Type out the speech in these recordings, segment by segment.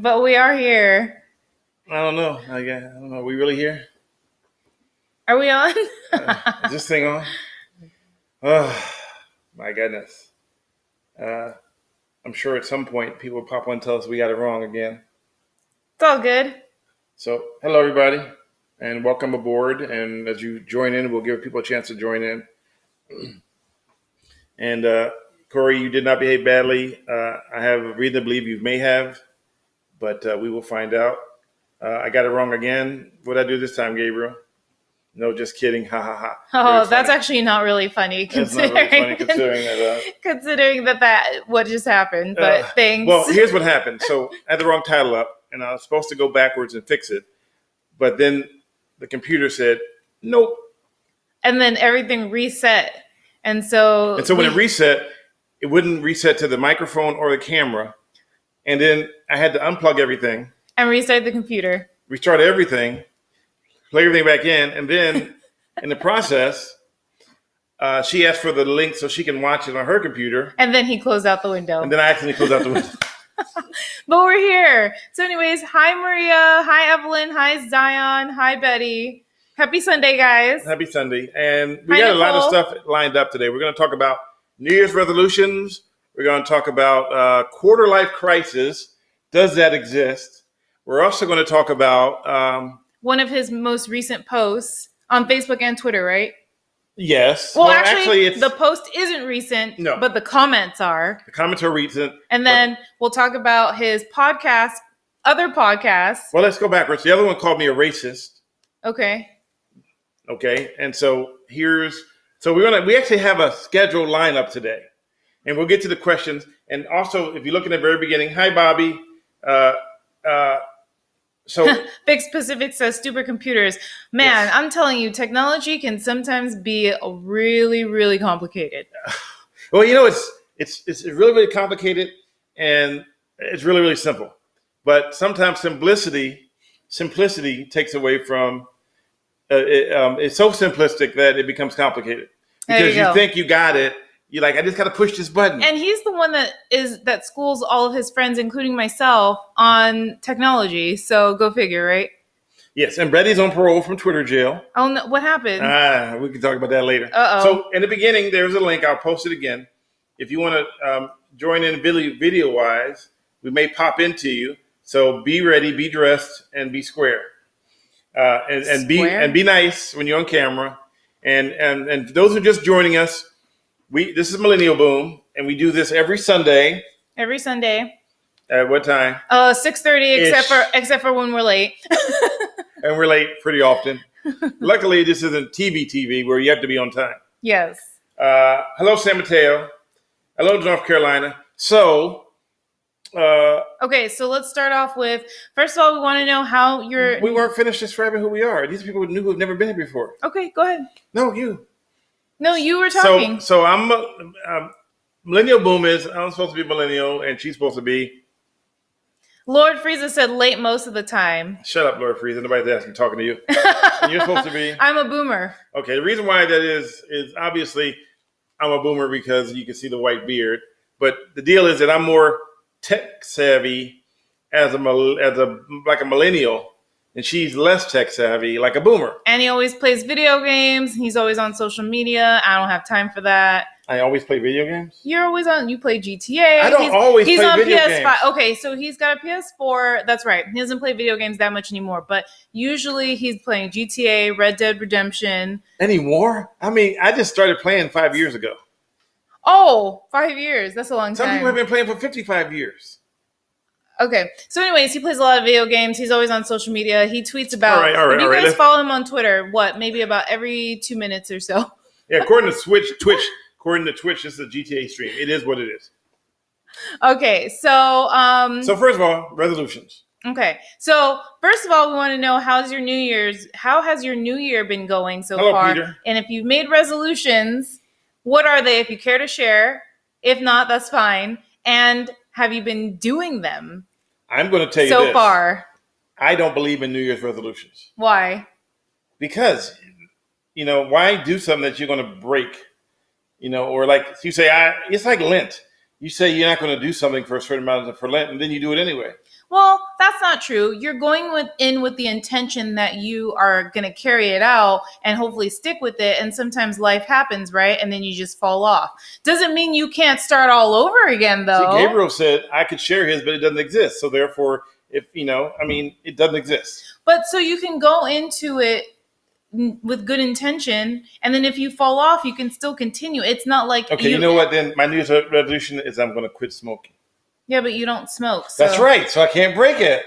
But we are here. I don't know. I don't know. Are we really here? Are we on? Is this thing on? Oh, my goodness. I'm sure at some point people will pop on and tell us we got it wrong again. It's all good. So, hello, everybody, and welcome aboard. And as you join in, we'll give people a chance to join in. And Corey, you did not behave badly. I have reason to believe you may have, but we will find out. I got it wrong again. What did I do this time, Gabriel? No, just kidding. Ha ha ha. Oh, that's actually not really funny considering that what just happened. But thanks. Well, here's what happened. So I had the wrong title up, and I was supposed to go backwards and fix it, but then the computer said nope, and then everything reset, and so when it reset, it wouldn't reset to the microphone or the camera, and then I had to unplug everything and restart the computer, restart everything. Play everything back in, and then in the process, she asked for the link so she can watch it on her computer. And then he closed out the window. And then I accidentally closed out the window. But we're here. So anyways, hi Maria, hi Evelyn, hi Diane, hi Betty. Happy Sunday, guys. Happy Sunday. And we got a lot of stuff lined up today. We're going to talk about New Year's resolutions. We're going to talk about quarter life crisis. Does that exist? We're also going to talk about... one of his most recent posts on Facebook and Twitter, right? Yes. Well, actually the post isn't recent, but the comments are. The comments are recent. And then we'll talk about his podcast, other podcasts. Well, let's go backwards. The other one called me a racist. Okay. And so we actually have a scheduled lineup today, and we'll get to the questions. And also, if you look in the very beginning, hi, Bobby. So Big Specific says stupid computers. Man, yes. I'm telling you, technology can sometimes be really, really complicated. Well, it's really, really complicated, and it's really, really simple. But sometimes simplicity takes away from. It's so simplistic that it becomes complicated because you think you got it. You're like, I just got to push this button. And he's the one that schools all of his friends, including myself, on technology. So go figure, right? Yes. And Betty's on parole from Twitter jail. Oh, no. What happened? We can talk about that later. Uh-oh. So in the beginning, there's a link. I'll post it again. If you want to join in video wise, we may pop into you. So be ready, be dressed, and be square. And be nice when you're on camera. And those who are just joining us, this is Millennial Boom, and we do this every Sunday. Every Sunday. At what time? 6:30, except for when we're late. And we're late pretty often. Luckily, this isn't TV where you have to be on time. Yes. Hello, San Mateo. Hello, North Carolina. So. Okay, so let's start off with. First of all, we want to know how you're. We weren't finished describing who we are. These people who've never been here before. Okay, go ahead. No, you. No, you were talking. So I'm Millennial Boom I'm supposed to be millennial, and she's supposed to be. Lord Frieza said late most of the time. Shut up, Lord Frieza. Nobody's asking, talking to you. And you're supposed to be. I'm a boomer. Okay, the reason why that is obviously I'm a boomer because you can see the white beard. But the deal is that I'm more tech savvy as a millennial. And she's less tech savvy, like a boomer. And he always plays video games. He's always on social media. I don't have time for that. I always play video games? You're always on. You play GTA. I don't always play video games. He's on PS5. Okay, so he's got a PS4. That's right. He doesn't play video games that much anymore. But usually he's playing GTA, Red Dead Redemption. Anymore? I mean, I just started playing 5 years ago. Oh, 5 years. That's a long time. Some people have been playing for 55 years. Okay. So anyways, he plays a lot of video games. He's always on social media. He tweets about... All right. If you guys follow him on Twitter, maybe about every 2 minutes or so. Yeah, according to Twitch, this is a GTA stream. It is what it is. Okay, so... So first of all, resolutions. Okay. So first of all, we want to know how has your New Year been going so far? Peter. And if you've made resolutions, what are they if you care to share? If not, that's fine. And have you been doing them? I'm going to tell you so this. far. I don't believe in New Year's resolutions. Why? Because, why do something that you're going to break? Or like you say, it's like Lent. You say you're not going to do something for a certain amount for Lent, and then you do it anyway. Well, that's not true. You're going with the intention that you are going to carry it out and hopefully stick with it. And sometimes life happens, right? And then you just fall off. Doesn't mean you can't start all over again, though. See, Gabriel said I could share his, but it doesn't exist. So therefore, if it doesn't exist. But so you can go into it with good intention, and then if you fall off, you can still continue. It's not like okay. You know what? Then my New Year's resolution is I'm going to quit smoking. Yeah, but you don't smoke. So. That's right. So I can't break it.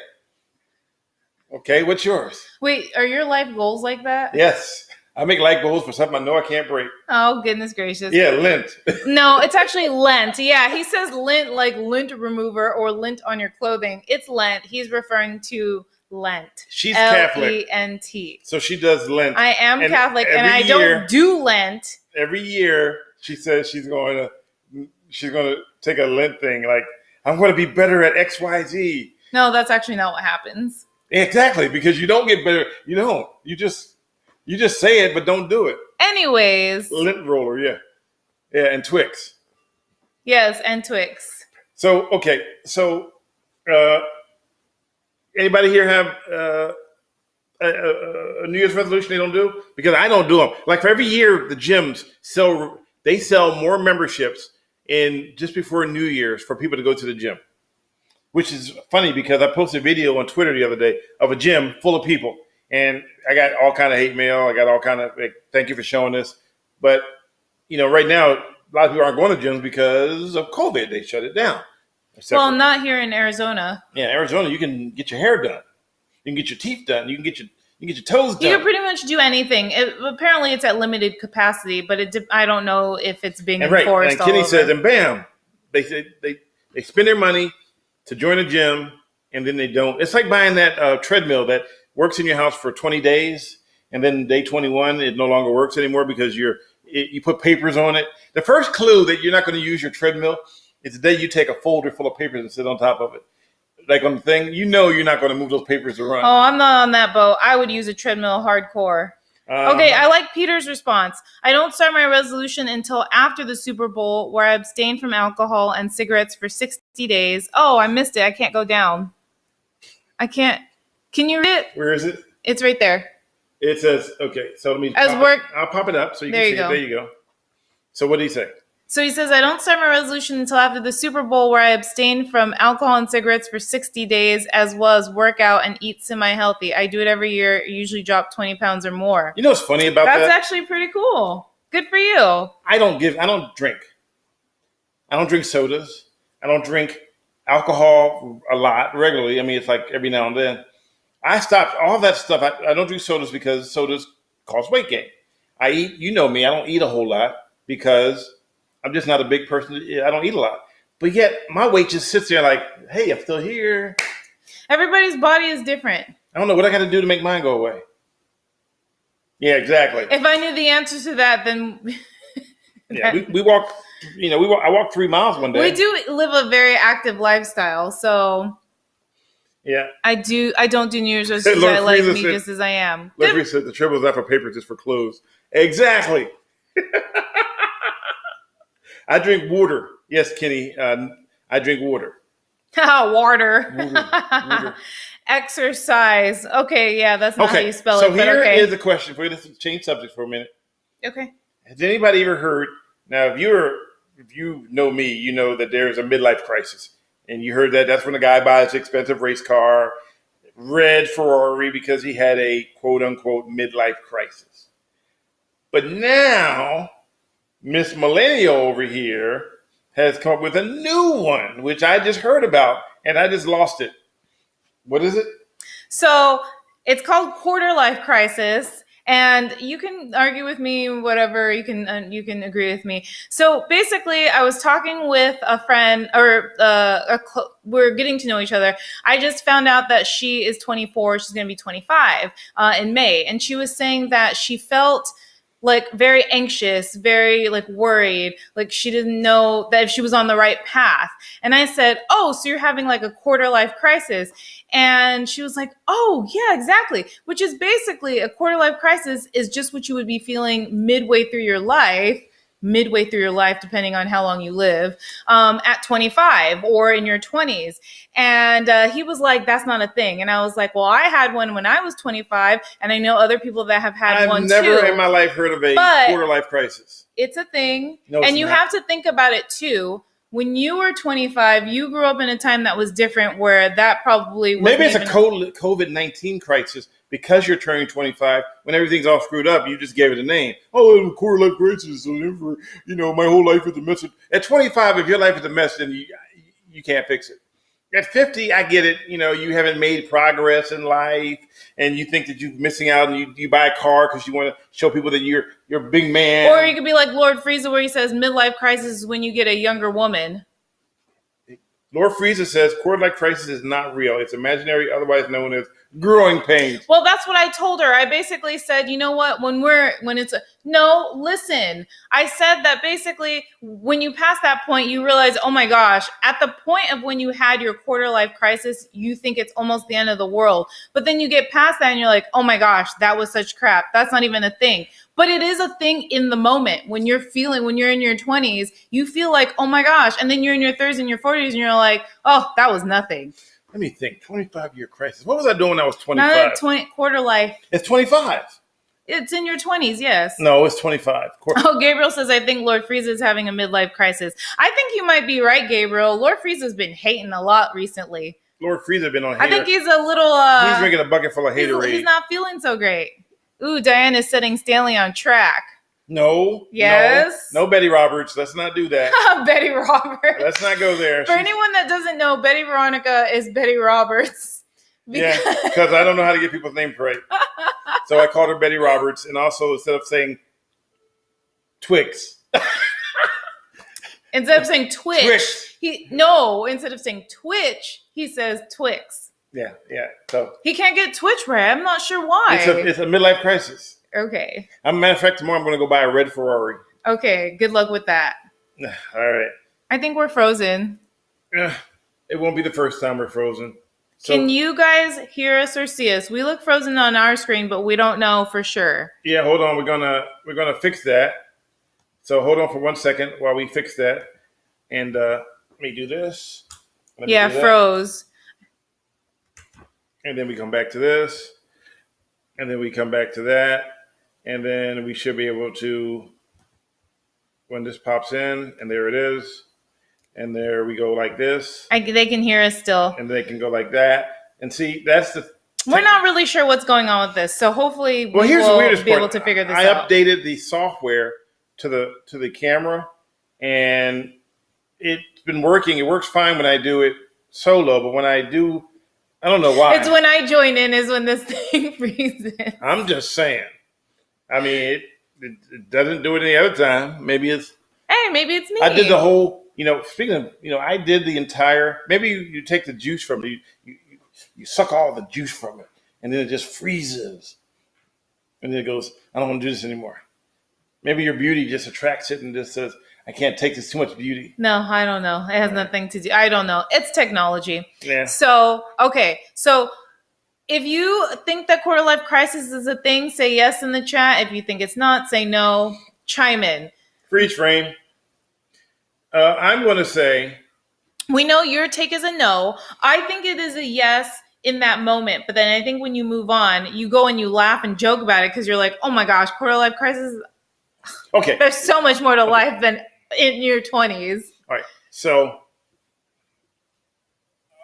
Okay, what's yours? Wait, are your life goals like that? Yes, I make life goals for something I know I can't break. Oh, goodness gracious! Yeah, lint. No, it's actually Lent. Yeah, he says lint like lint remover or lint on your clothing. It's Lent. He's referring to Lent. She's Catholic. Lent. So she does Lent. I am Catholic, and I don't do Lent. Every year, she says she's going to take a Lent thing. Like, I'm going to be better at X, Y, Z. No, that's actually not what happens. Exactly, because you don't get better. You don't. You just say it, but don't do it. Anyways. Lint roller, yeah. Yeah, and Twix. Yes, and Twix. So, okay. So, anybody here have a New Year's resolution they don't do? Because I don't do them. Like for every year, the gyms sell more memberships in just before New Year's for people to go to the gym, which is funny because I posted a video on Twitter the other day of a gym full of people, and I got all kind of hate mail. I got all kind of like, thank you for showing this, but right now a lot of people aren't going to gyms because of COVID. They shut it down. Well, not here in Arizona. Yeah, Arizona, you can get your hair done. You can get your teeth done. You can get your toes done. You can pretty much do anything. Apparently, it's at limited capacity, but I don't know if it's being enforced. Right. And Kenny says, and bam, they spend their money to join a gym, and then they don't. It's like buying that treadmill that works in your house for 20 days, and then day 21, it no longer works anymore because you put papers on it. The first clue that you're not going to use your treadmill is the day you take a folder full of papers and sit on top of it. Like on the thing, you're not going to move those papers around. Oh, I'm not on that boat. I would use a treadmill hardcore. Okay, I like Peter's response. I don't start my resolution until after the Super Bowl, where I abstain from alcohol and cigarettes for 60 days. Oh, I missed it. I can't go down. I can't. Can you read it? Where is it? It's right there. It says, okay, so let me I'll pop it up so you can see it. There you go. So what did he say? So he says, I don't start my resolution until after the Super Bowl, where I abstain from alcohol and cigarettes for 60 days, as well as work out and eat semi-healthy. I do it every year, usually drop 20 pounds or more. You know what's funny about that? That's actually pretty cool. Good for you. I don't drink. I don't drink sodas. I don't drink alcohol a lot, regularly. I mean, it's like every now and then. I stopped all that stuff. I don't drink sodas because sodas cause weight gain. I eat, me, I don't eat a whole lot because I'm just not a big person. I don't eat a lot. But yet my weight just sits there like, hey, I'm still here. Everybody's body is different. I don't know what I got to do to make mine go away. Yeah, exactly. If I knew the answer to that, then... Yeah, we walked, I walked 3 miles one day. We do live a very active lifestyle, so... Yeah. I don't do New Year's resolutions. I like me just as I am. Leslie said the triple is not for paper, just for clothes. Exactly. I drink water. Yes, Kenny. I drink water. Water. Exercise. Okay, yeah, that's not how you spell it. So here is a question for you. Let's change subjects for a minute. Okay. Has anybody ever heard? Now, if you know me, you know that there is a midlife crisis. And you heard that's when a guy buys an expensive race car, red Ferrari, because he had a quote-unquote midlife crisis. But now, Miss Millennial over here has come up with a new one, which I just heard about, and I just lost it. What is it? So it's called quarter life crisis. And you can argue with me, whatever, you can agree with me. So basically, I was talking with a friend, or we're getting to know each other. I just found out that she is 24. She's going to be 25 in May. And she was saying that she felt like very anxious, very like worried, like she didn't know that if she was on the right path. And I said, oh, so you're having like a quarter life crisis. And she was like, oh, yeah, exactly. Which is basically a quarter life crisis is just what you would be feeling midway through your life midway through your life, depending on how long you live, at 25 or in your 20s. And he was like, that's not a thing. And I was like, well, I had one when I was 25, and I know other people that have had one too. I've never in my life heard of a quarter life crisis. It's a thing. No, and you have to think about it too. When you were 25, you grew up in a time that was different, where that probably wasn't. Maybe it's a COVID-19 crisis because you're turning 25. When everything's all screwed up, you just gave it a name. Oh, quarter life crisis. My whole life is a mess. At 25, if your life is a mess, then you can't fix it. At 50, I get it. You haven't made progress in life, and you think that you're missing out, and you buy a car because you want to show people that you're a big man. Or you could be like Lord Frieza, where he says midlife crisis is when you get a younger woman. Lord Frieza says quarter life crisis is not real. It's imaginary, otherwise known as growing pains. Well, that's what I told her. I basically said, you know what? Listen. I said that basically when you pass that point, you realize, oh my gosh, at the point of when you had your quarter life crisis, you think it's almost the end of the world. But then you get past that and you're like, oh my gosh, that was such crap. That's not even a thing. But it is a thing in the moment. When you're in your 20s, you feel like, oh my gosh. And then you're in your 30s and your 40s and you're like, oh, that was nothing. Let me think. 25-year crisis. What was I doing when I was 25? Not quarter life. It's 25. It's in your 20s, yes. No, it's 25. Oh, Gabriel says, I think Lord Frieza is having a midlife crisis. I think you might be right, Gabriel. Lord Frieza's been hating a lot recently. Lord Frieza been on hater. I think he's a little... he's drinking a bucket full of haterade. He's not feeling so great. Ooh, Diane is setting Stanley on track. No. Yes. No, Betty Roberts. Let's not do that. Betty Roberts. Let's not go there. For anyone that doesn't know, Betty Veronica is Betty Roberts. Yeah, because I don't know how to get people's names right. So I called her Betty Roberts, and also instead of saying Twix. Instead of saying Twitch. Twix. Instead of saying Twitch, he says Twix. Yeah. So he can't get Twitch right. I'm not sure why. It's a midlife crisis. Okay. As a matter of fact, tomorrow I'm going to go buy a red Ferrari. Okay. Good luck with that. All right. I think we're frozen. It won't be the first time we're frozen. So, can you guys hear us or see us? We look frozen on our screen, but we don't know for sure. Yeah, hold on. We're gonna fix that. So hold on for 1 second while we fix that. And let me do this. Froze. And then we come back to this. And then we come back to that. And then we should be able to, when this pops in, and there it is. And there we go like this. They can hear us still. And they can go like that. And see, that's the... We're not really sure what's going on with this. So hopefully here's the weirdest be part. able to figure this out. I updated the software to the camera. And it's been working. It works fine when I do it solo. But when I do... I don't know why. It's when I join in is when this thing freezes. I'm just saying. I mean, it doesn't do it any other time. Maybe it's... Hey, maybe it's me. I did the whole... speaking of, I did the entire, maybe you take the juice from it, you suck all the juice from it, and then it just freezes. And then it goes, I don't want to do this anymore. Maybe your beauty just attracts it and just says, I can't take this too much beauty. No, I don't know. It has nothing to do. I don't know. It's technology. Yeah. So, okay. So if you think that quarter life crisis is a thing, say yes in the chat. If you think it's not, say no. Chime in. Freeze frame. I'm going to say... We know your take is a no. I think it is a yes in that moment. But then I think when you move on, you go and you laugh and joke about it because you're like, oh my gosh, quarter life crisis. Okay. There's so much more to life than in your 20s. All right. So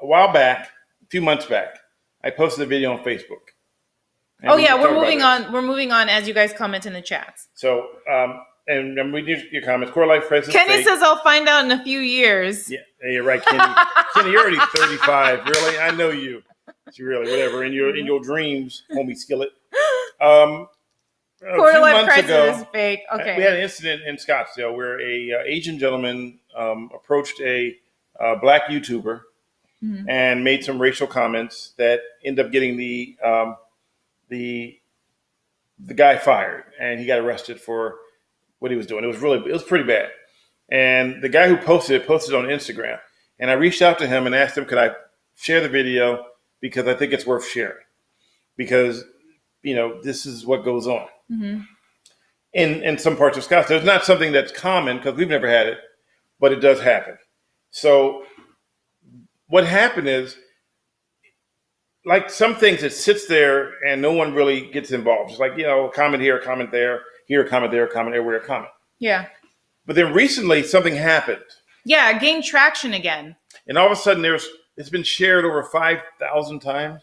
a few months back, I posted a video on Facebook. We're moving on. We're moving on as you guys comment in the chats. So, and we do your comments. Quarter life crisis. Kenny says, I'll find out in a few years. Yeah, you're right, Kenny. Kenny, you're already 35. Really? I know you. Really, whatever. In your dreams, homie Skillet. Quarter life crisis is fake. Okay. We had an incident in Scottsdale where a Asian gentleman approached a black YouTuber and made some racial comments that ended up getting the guy fired, and he got arrested for what he was doing. It was pretty bad. And the guy who posted it on Instagram. And I reached out to him and asked him, could I share the video? Because I think it's worth sharing. Because, this is what goes on. Mm-hmm. in some parts of Scottsdale. It's not something that's common because we've never had it, but it does happen. So what happened is, like some things, it sits there and no one really gets involved. It's like, comment here, comment there, comment there, comment everywhere, comment. Yeah. But then recently something happened. Yeah, it gained traction again. And all of a sudden it's been shared over 5,000 times,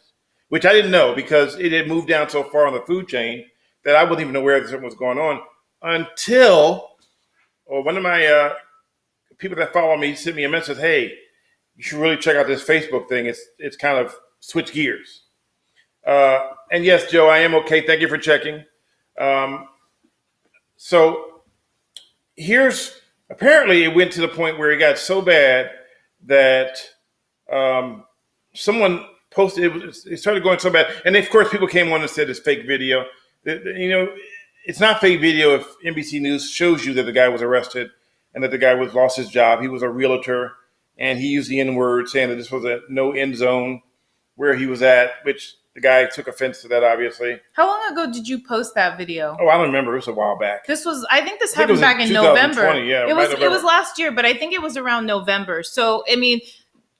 which I didn't know because it had moved down so far on the food chain that I wasn't even aware that something was going on until one of my people that follow me sent me a message, hey, you should really check out this Facebook thing. It's kind of switch gears. And yes, Joe, I am okay. Thank you for checking. So apparently it went to the point where it got so bad that someone posted, it started going so bad. And of course people came on and said it's fake video. It's not fake video if NBC News shows you that the guy was arrested and that the guy lost his job. He was a realtor and he used the N-word, saying that this was a no end zone where he was at, which the guy took offense to that, obviously. How long ago did you post that video? Oh, I don't remember. It was a while back. I think this happened back in November. Yeah, it was last year, but I think it was around November. So,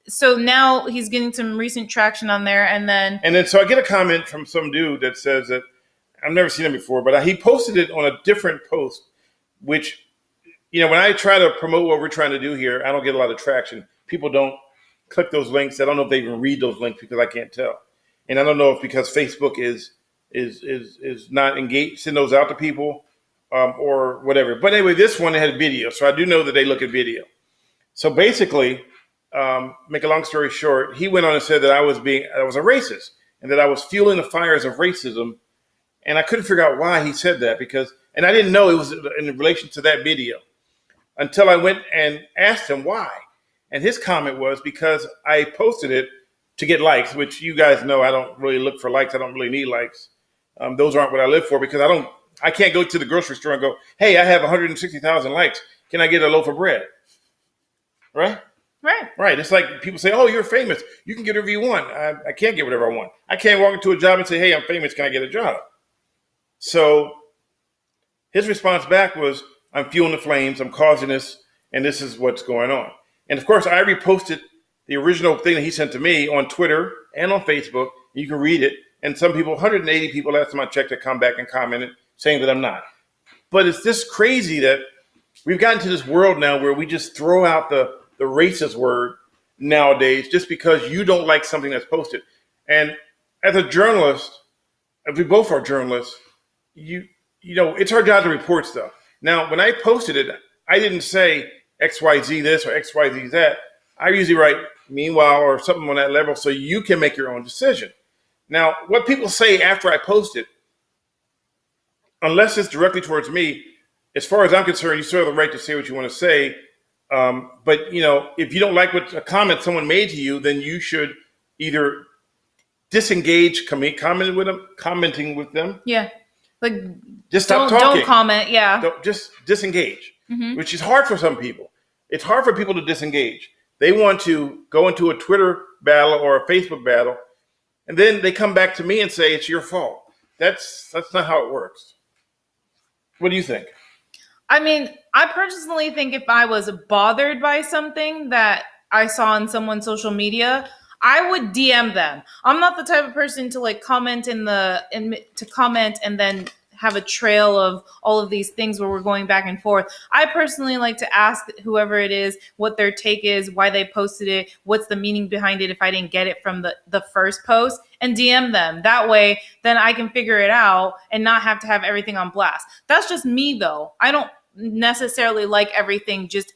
so now he's getting some recent traction on there, and then so I get a comment from some dude that says that I've never seen him before, but he posted it on a different post, which, when I try to promote what we're trying to do here, I don't get a lot of traction. People don't click those links. I don't know if they even read those links because I can't tell. And I don't know if because Facebook is not engaged, send those out to people or whatever. But anyway, this one had video. So I do know that they look at video. So basically, make a long story short, he went on and said that I was a racist and that I was fueling the fires of racism. And I couldn't figure out why he said that and I didn't know it was in relation to that video until I went and asked him why. And his comment was because I posted it to get likes, which you guys know I don't really look for likes. I don't really need likes. Those aren't what I live for because I can't go to the grocery store and go, hey, I have 160,000 likes. Can I get a loaf of bread? Right? Right. It's like people say, oh, you're famous. You can get whatever you want. I can't get whatever I want. I can't walk into a job and say, hey, I'm famous. Can I get a job? So his response back was, I'm fueling the flames. I'm causing this. And this is what's going on. And of course, I reposted the original thing that he sent to me on Twitter and on Facebook. You can read it. And some people, 180 people last time I checked, have come back and commented saying that I'm not. But it's just crazy that we've gotten to this world now where we just throw out the racist word nowadays just because you don't like something that's posted. And as a journalist, if we both are journalists, it's our job to report stuff. Now, when I posted it, I didn't say XYZ this or XYZ that. I usually write meanwhile or something on that level so you can make your own decision. Now, what people say after I post it, unless it's directly towards me, as far as I'm concerned, you still have the right to say what you want to say. But, if you don't like a comment someone made to you, then you should either disengage commenting with them. Yeah. Like, just stop talking. Don't comment. Yeah. Just disengage, which is hard for some people. It's hard for people to disengage. They want to go into a Twitter battle or a Facebook battle, and then they come back to me and say, it's your fault. That's not how it works. What do you think? I personally think if I was bothered by something that I saw on someone's social media, I would DM them. I'm not the type of person to comment to comment and then have a trail of all of these things where we're going back and forth. I personally like to ask whoever it is what their take is, why they posted it, what's the meaning behind it if I didn't get it from the first post, and DM them. That way, then I can figure it out and not have to have everything on blast. That's just me, though. I don't necessarily like everything just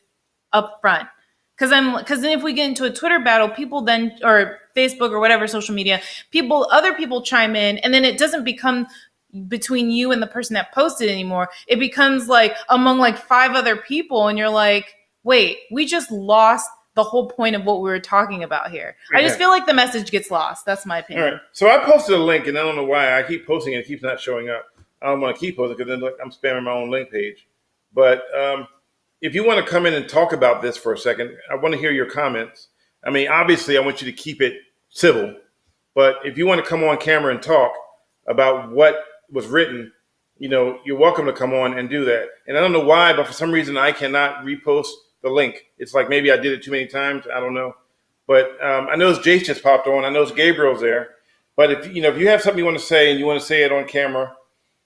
up front. Because then if we get into a Twitter battle, people then, or Facebook or whatever social media, other people chime in, and then it doesn't become between you and the person that posted anymore. It becomes among 5 other people, and you're like, wait, we just lost the whole point of what we were talking about here. I just feel like the message gets lost. That's my opinion. All right. So I posted a link, and I don't know why I keep posting it. It keeps not showing up. I don't want to keep posting because then I'm spamming my own link page. But if you want to come in and talk about this for a second, I want to hear your comments. Obviously, I want you to keep it civil. But if you want to come on camera and talk about what was written, you're welcome to come on and do that. And I don't know why, but for some reason I cannot repost the link. It's like maybe I did it too many times. I don't know. But I know Jace just popped on. I know Gabriel's there. But if you have something you want to say and you want to say it on camera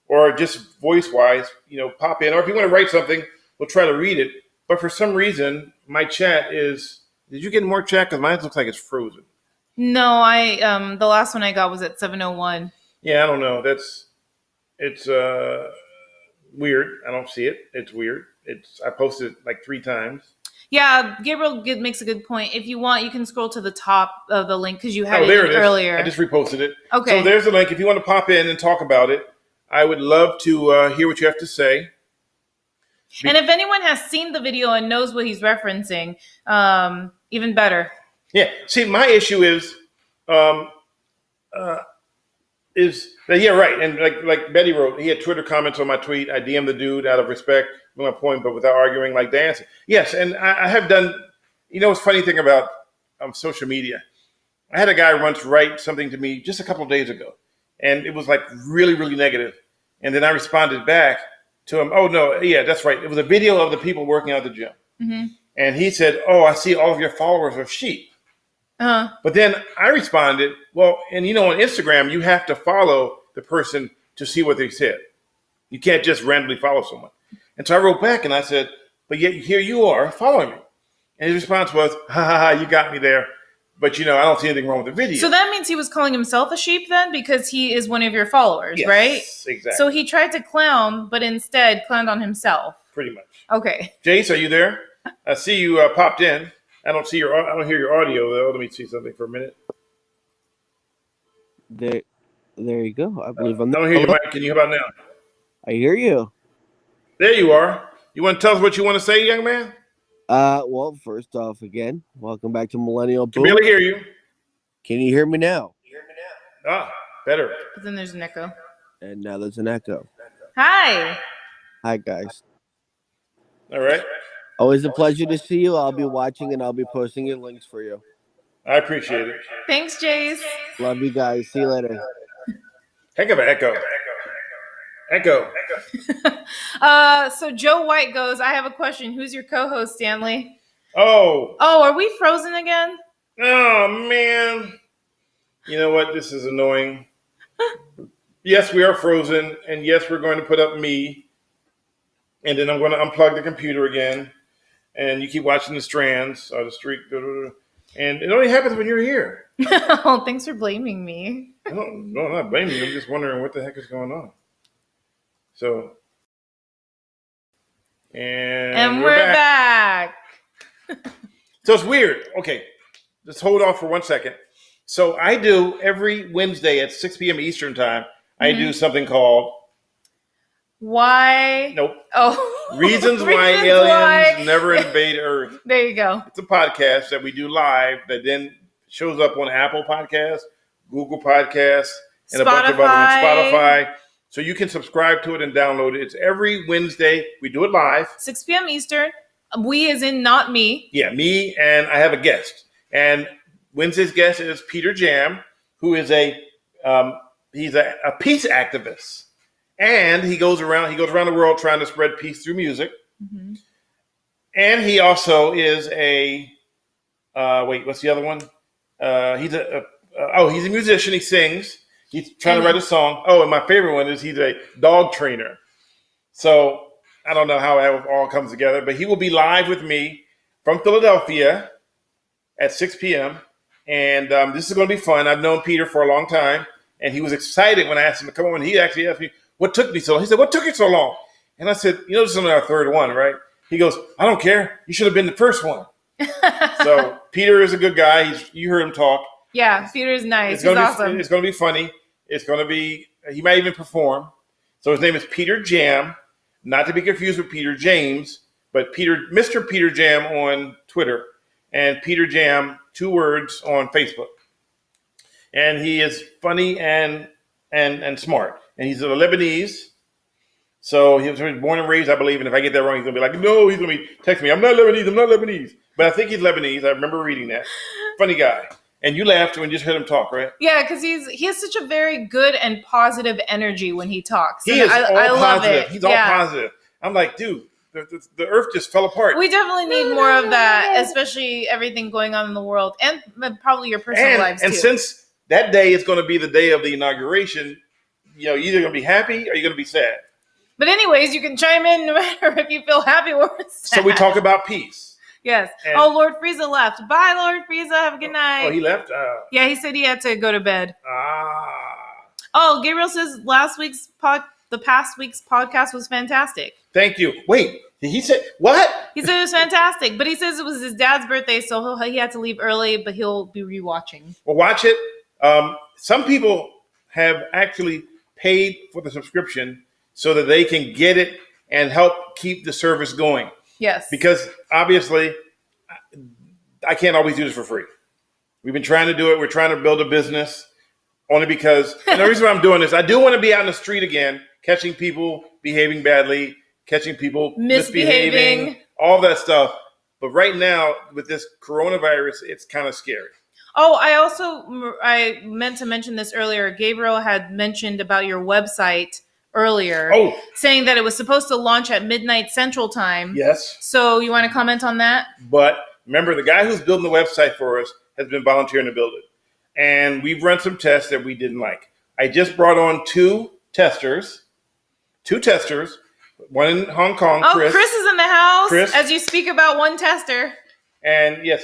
or just voice wise, pop in. Or if you want to write something, we'll try to read it. But for some reason, my chat is. Did you get more chat? Because mine looks like it's frozen. No, the last one I got was at 7:01. Yeah, I don't know. It's weird. I don't see it. It's weird. I posted it like 3 times. Yeah, Gabriel makes a good point. If you want, you can scroll to the top of the link because you had there it is. earlier. I just reposted it. Okay. So there's the link. If you want to pop in and talk about it, I would love to hear what you have to say. And if anyone has seen the video and knows what he's referencing, even better. Yeah. See, my issue is that right. And like Betty wrote, he had Twitter comments on my tweet. I DM'd the dude out of respect, my point, but without arguing, like Diane said. Yes, and I have done. What's funny thing about social media? I had a guy once write something to me just a couple of days ago, and it was like really, really negative. And then I responded back to him. Oh no, yeah, that's right. It was a video of the people working out at the gym, and he said, "Oh, I see all of your followers are sheep." But then I responded, well, and on Instagram, you have to follow the person to see what they said. You can't just randomly follow someone. And so I wrote back and I said, but yet here you are following me. And his response was, ha ha ha, you got me there. But I don't see anything wrong with the video. So that means he was calling himself a sheep then because he is one of your followers, yes, right? Exactly. So he tried to clown, but instead clowned on himself. Pretty much. Okay. Jace, are you there? I see you popped in. I don't hear your audio though. Let me see something for a minute. There you go. I believe I'm I don't hear you, Mike. Can you hear about now? I hear you. There you are. You want to tell us what you want to say, young man? Well, first off, again, welcome back to Millennial. Can barely hear you. Can you hear me now? Ah, better. But then there's an echo. And now there's an echo. Hi. Hi, guys. All right. Always a pleasure to see you. I'll be watching and I'll be posting your links for you. I appreciate it. Thanks, Jace. Love you guys. See you later. Heck of an echo. Echo. So Joe White goes, I have a question. Who's your co-host, Stanley? Oh, are we frozen again? Oh, man. You know what? This is annoying. Yes, we are frozen. And yes, we're going to put up me. And then I'm going to unplug the computer again. And you keep watching the strands or the streak. And it only happens when you're here. Oh, thanks for blaming me. No, I'm not blaming you. I'm just wondering what the heck is going on. So. And we're back. So it's weird. Okay, let's hold off for 1 second. So I do every Wednesday at 6 p.m. Eastern time, I do something called Why? Nope. Oh. Reasons Why Aliens Never Invade Earth. There you go. It's a podcast that we do live that then shows up on Apple Podcasts, Google Podcasts, and a bunch of other ones, Spotify. So you can subscribe to it and download it. It's every Wednesday. We do it live. 6 p.m. Eastern. We as in not me. Yeah, me, and I have a guest. And Wednesday's guest is Peter Jam, who is he's a peace activist. And he goes around the world trying to spread peace through music. Mm-hmm. And he also is what's the other one? He's a musician. He sings. He's trying to write a song. Oh, and my favorite one is he's a dog trainer. So I don't know how it all comes together, but he will be live with me from Philadelphia at 6 p.m. And this is going to be fun. I've known Peter for a long time, and he was excited when I asked him to come on. He actually asked me, what took me so long? He said, what took you so long? And I said, this is only our third one, right? He goes, I don't care. You should have been the first one. So Peter is a good guy. You heard him talk. Yeah, Peter's nice. He's awesome. It's going to be funny. It's going to be, he might even perform. So his name is Peter Jam, not to be confused with Peter James, but Mr. Peter Jam on Twitter, and Peter Jam, 2 words, on Facebook. And he is funny and smart. And he's a Lebanese. So he was born and raised, I believe. And if I get that wrong, he's going to be like, no, he's going to be texting me. I'm not Lebanese. But I think he's Lebanese. I remember reading that. Funny guy. And you laughed when you just heard him talk, right? Yeah, because he has such a very good and positive energy when he talks. He is all I love positive. it. He's all positive. I'm like, dude, the earth just fell apart. We definitely need more of that, especially everything going on in the world and probably your personal lives too. And since that day is going to be the day of the inauguration, you're either going to be happy or you're going to be sad. But anyways, you can chime in no matter if you feel happy or sad. So we talk about peace. Yes. And Lord Frieza left. Bye, Lord Frieza. Have a good night. Oh, he left? Yeah, he said he had to go to bed. Gabriel says the past week's podcast was fantastic. Thank you. Wait, did he say what? He said it was fantastic, but he says it was his dad's birthday, so he had to leave early, but he'll be rewatching. Well, watch it. Some people have actually paid for the subscription so that they can get it and help keep the service going. Yes. Because obviously, I can't always do this for free. We've been trying to do it. We're trying to build a business only because, and the reason why I'm doing this, I do want to be out in the street again, catching people behaving badly, catching people misbehaving, all that stuff. But right now, with this coronavirus, it's kind of scary. Oh, I meant to mention this earlier. Gabriel had mentioned about your website earlier, saying that it was supposed to launch at midnight Central Time. Yes. So you want to comment on that? But remember, the guy who's building the website for us has been volunteering to build it. And we've run some tests that we didn't like. I just brought on two testers, one in Hong Kong. Chris is in the house Chris. As you speak about one tester. And yes,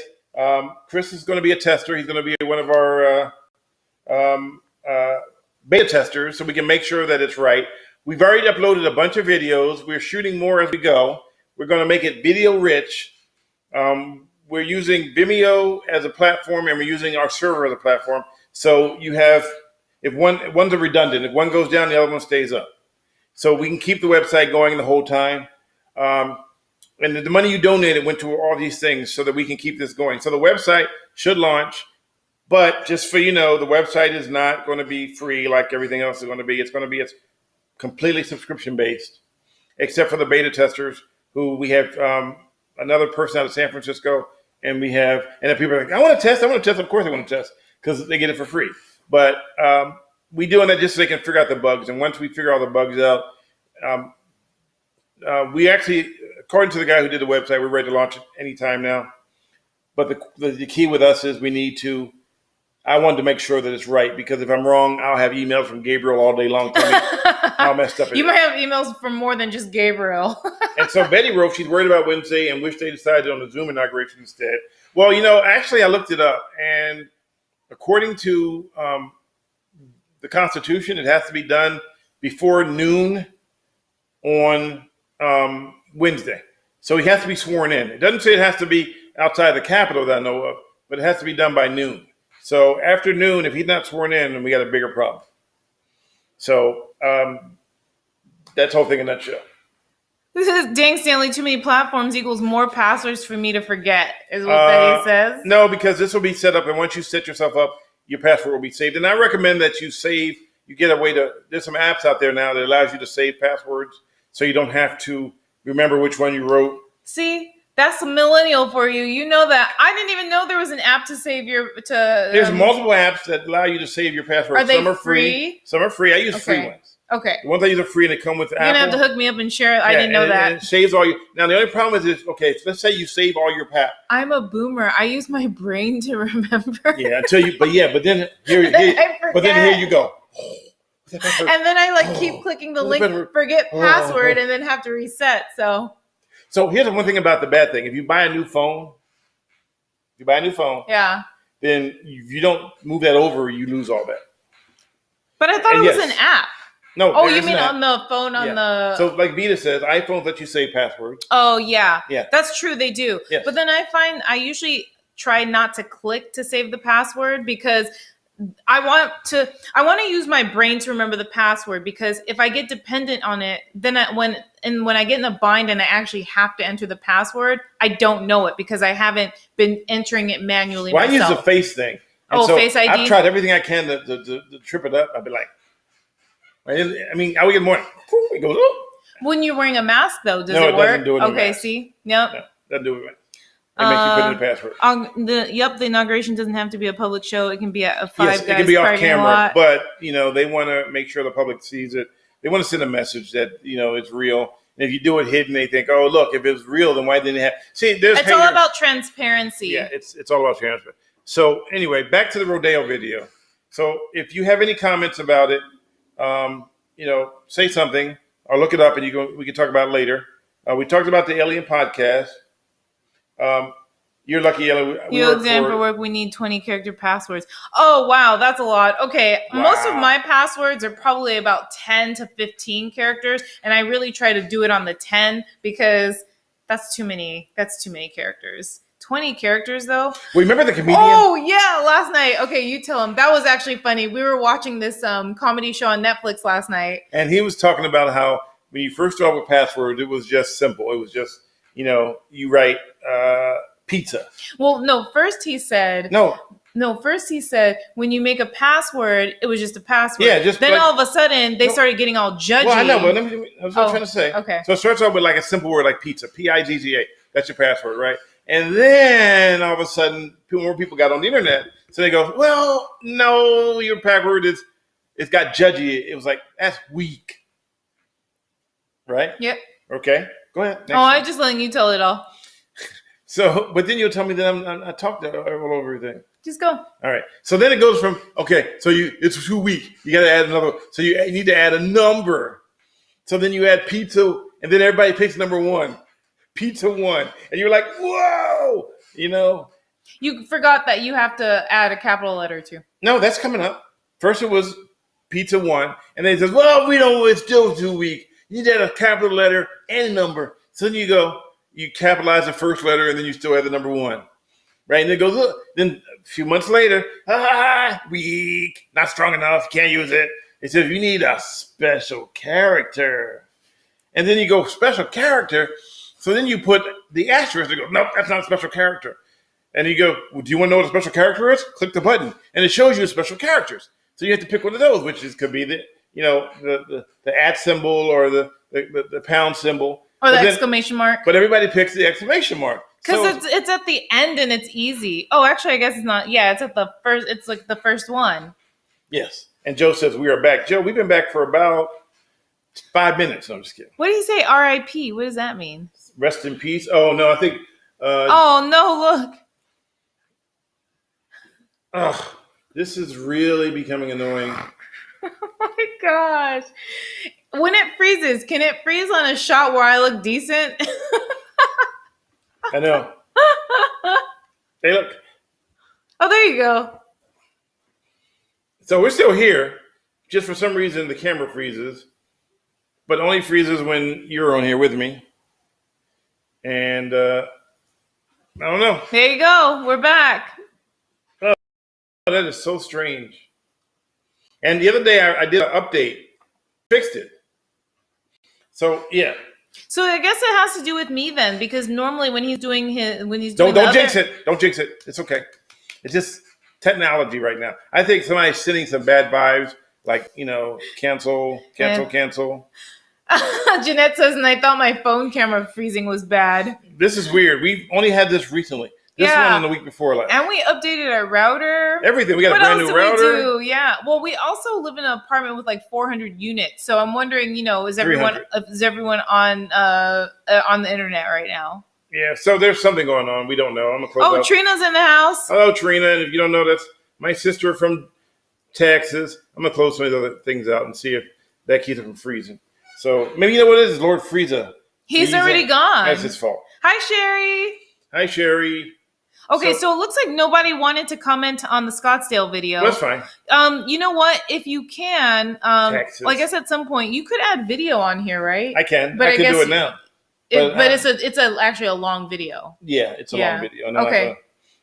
Chris is going to be a tester. He's going to be one of our beta testers, so we can make sure that it's right. We've already uploaded a bunch of videos. We're shooting more as we go. We're going to make it video rich. We're using Vimeo as a platform, and we're using our server as a platform. So you have, if one's a redundant, if one goes down, the other one stays up. So we can keep the website going the whole time. And the money you donated went to all these things so that we can keep this going. So the website should launch. But just for the website is not going to be free like everything else is going to be. It's completely subscription based, except for the beta testers who we have another person out of San Francisco, and then people are like, I want to test. Of course they want to test because they get it for free. But we're doing that just so they can figure out the bugs. And once we figure all the bugs out, we actually, according to the guy who did the website, we're ready to launch it anytime now. But the key with us is I wanted to make sure that it's right, because if I'm wrong, I'll have emails from Gabriel all day long telling me how messed up it is. You might have emails from more than just Gabriel. And so Betty wrote she's worried about Wednesday and wish they decided on the Zoom inauguration instead. Well, actually I looked it up, and according to the Constitution, it has to be done before noon on Wednesday. So he has to be sworn in. It doesn't say it has to be outside the Capitol that I know of, but it has to be done by noon. So after noon, if he's not sworn in, then we got a bigger problem. So that's the whole thing in a nutshell. This is dang Stanley, too many platforms equals more passwords for me to forget, is what Betty says. No, because this will be set up, and once you set yourself up, your password will be saved. And I recommend that you get a way there's some apps out there now that allows you to save passwords so you don't have to remember which one you wrote. See? That's a millennial for you. You know that. I didn't even know there was an app to save There's multiple apps that allow you to save your password. Are they free? Some are free. I use free ones. Okay. The ones I use are free, and they come with Apple. You're going to have to hook me up and share it. I didn't know that. And it saves all your... Now, the only problem is okay, so let's say you save all your I'm a boomer. I use my brain to remember. Yeah, but then here you go. And then I keep clicking the link, forget password, and then have to reset, So here's the one thing about the bad thing. If you buy a new phone, yeah, then if you don't move that over, you lose all that. But I thought it was an app. No. Oh, you mean on the phone So like Vita says, iPhones let you save passwords. Oh, yeah. Yeah. That's true. They do. Yes. But then I find I usually try not to click to save the password because I want to use my brain to remember the password, because if I get dependent on it, then when I get in a bind and I actually have to enter the password, I don't know it because I haven't been entering it manually myself. I use the face thing. And Face ID? I've tried everything I can to trip it up. I'd be like, I would get more. It goes, oh. When you're wearing a mask, though, does it work? Doesn't do it. Okay, see? Nope. No, doesn't do it. It makes you put in the password. The inauguration doesn't have to be a public show. It can be at a Five Guys. It can be off parking camera, lot. but they want to make sure the public sees it. They want to send a message that it's real. And if you do it hidden, they think, oh, look, if it was real, then why didn't it have? See, it's all about transparency. Yeah, it's all about transparency. So anyway, back to the rodeo video. So if you have any comments about it, say something or look it up, and we can talk about it later. We talked about the Alien podcast. You're lucky, Yellow. You exam for work. We need 20 character passwords. Oh, wow. That's a lot. Okay. Wow. Most of my passwords are probably about 10 to 15 characters. And I really try to do it on the 10 because that's too many. That's too many characters. 20 characters, though. Well, remember the comedian? Oh, yeah. Last night. Okay. You tell him. That was actually funny. We were watching this comedy show on Netflix last night. And he was talking about how when you first start with passwords, it was just simple. It was just, you write pizza. Well, no. First he said when you make a password, it was just a password. Yeah, just then all of a sudden they started getting all judgy. Well, I know, but I was trying to say. Okay. So it starts off with like a simple word like pizza, Pizza. That's your password, right? And then all of a sudden, more people got on the internet, so they go, "Well, no, your password it's got judgy." It was like that's weak, right? Yep. Okay, go ahead. Next I'm just letting you tell it all. So, but then you'll tell me that I talked all over everything. Just go. All right. So then it goes from, so it's too weak. You got to add another. So you need to add a number. So then you add pizza, and then everybody picks number 1. Pizza 1. And you're like, whoa, You forgot that you have to add a capital letter too. No, that's coming up. First it was pizza 1. And then it says, well, it's still too weak. You need to add a capital letter and a number. So then you capitalize the first letter, and then you still add the number 1. Right? And it goes, look. Then a few months later, weak, not strong enough, can't use it. It says you need a special character. And then you go, special character. So then you put the asterisk and go, nope, that's not a special character. And you go, well, do you want to know what a special character is? Click the button. And it shows you special characters. So you have to pick one of those, which could be the @ symbol or the pound symbol. Or the exclamation mark. But everybody picks the exclamation mark. Because it's at the end and it's easy. Oh, actually, I guess it's not. Yeah, it's at the first. It's like the first one. Yes. And Joe says we are back. Joe, we've been back for about 5 minutes. No, I'm just kidding. What do you say, R.I.P.? What does that mean? Rest in peace. Oh, no, I think. Oh, no, look. This is really becoming annoying. Oh, my gosh. When it freezes, can it freeze on a shot where I look decent? I know. Hey, look. Oh, there you go. So we're still here. Just for some reason, the camera freezes. But only freezes when you're on here with me. And I don't know. There you go. We're back. Oh, that is so strange. And the other day, I did an update. Fixed it. So, yeah. So I guess it has to do with me then, because normally when he's doing don't jinx it. Don't jinx it. It's okay. It's just technology right now. I think somebody's sending some bad vibes, like cancel. Jeanette says, and I thought my phone camera freezing was bad. This is weird. We've only had this recently. This one and the week before last. And we updated our router. Everything. We got a brand new router. We do? Yeah. Well, we also live in an apartment with like 400 units. So I'm wondering, is everyone on the internet right now? Yeah. So there's something going on. We don't know. I'm gonna close out. Trina's in the house. Hello, Trina. And if you don't know, that's my sister from Texas. I'm gonna close some of the other things out and see if that keeps it from freezing. So maybe you know what it is, Lord Frieza. He's already gone. That's his fault. Hi, Sherry. Hi, Sherry. Okay, so it looks like nobody wanted to comment on the Scottsdale video. That's fine. You know what? If you can, Texas. I guess at some point you could add video on here, right? I can. But I can do it now. But it's actually a long long video. Yeah, it's a long video. No, okay.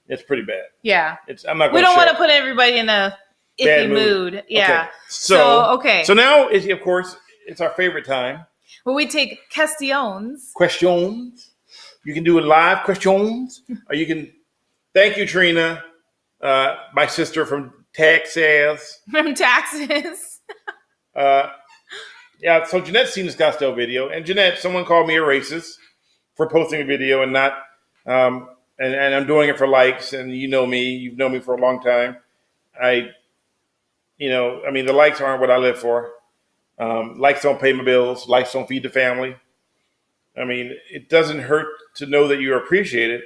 It's pretty bad. Yeah. I'm not. We don't want to put everybody in a iffy mood. Yeah. Okay. So now is of course it's our favorite time. Where we take questions. You can do live questions, or you can. Thank you, Trina, my sister from Texas. From Texas. Yeah, so Jeanette's seen the Scottsdale video. And Jeanette, someone called me a racist for posting a video and not and I'm doing it for likes. And you know me, you've known me for a long time. The likes aren't what I live for. Likes don't pay my bills. Likes don't feed the family. I mean, it doesn't hurt to know that you're appreciated.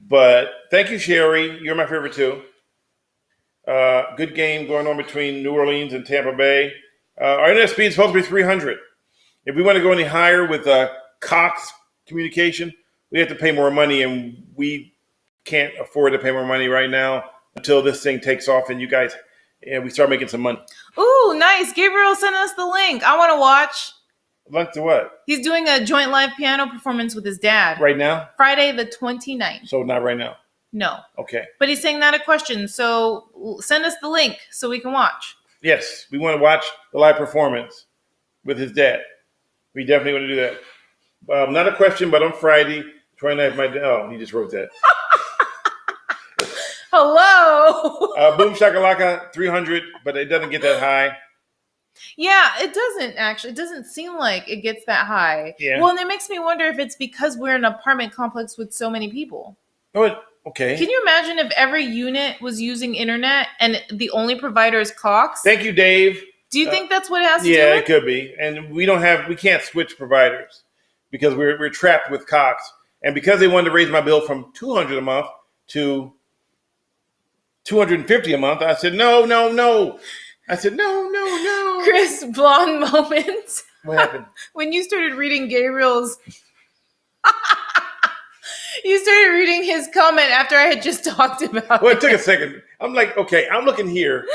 But thank you, Sherry. You're my favorite too. Good game going on between New Orleans and Tampa Bay. Our internet speed is supposed to be 300. If we want to go any higher with Cox communication, we have to pay more money, and we can't afford to pay more money right now until this thing takes off and we start making some money. Ooh, nice. Gabriel sent us the link. I want to watch. Link to what? He's doing a joint live piano performance with his dad. Right now? Friday the 29th. So not right now? No. Okay. But he's saying not a question, so send us the link so we can watch. Yes, we want to watch the live performance with his dad. We definitely want to do that. Not a question, but on Friday, 29th, he just wrote that. Hello. Boom shakalaka, 300, but it doesn't get that high. Yeah, it doesn't actually. It doesn't seem like it gets that high. Yeah. Well, and it makes me wonder if it's because we're in an apartment complex with so many people. Oh, okay. Can you imagine if every unit was using internet and the only provider is Cox? Thank you, Dave. Do you think that's what it has to do with? Yeah, it could be. And we can't switch providers because we're trapped with Cox. And because they wanted to raise my bill from $200 a month to $250 a month, I said, no. I said, no. Chris, blonde moment. What happened? When you started reading Gabriel's... You started reading his comment after I had just talked about Well, it took a second. I'm like, okay, I'm looking here,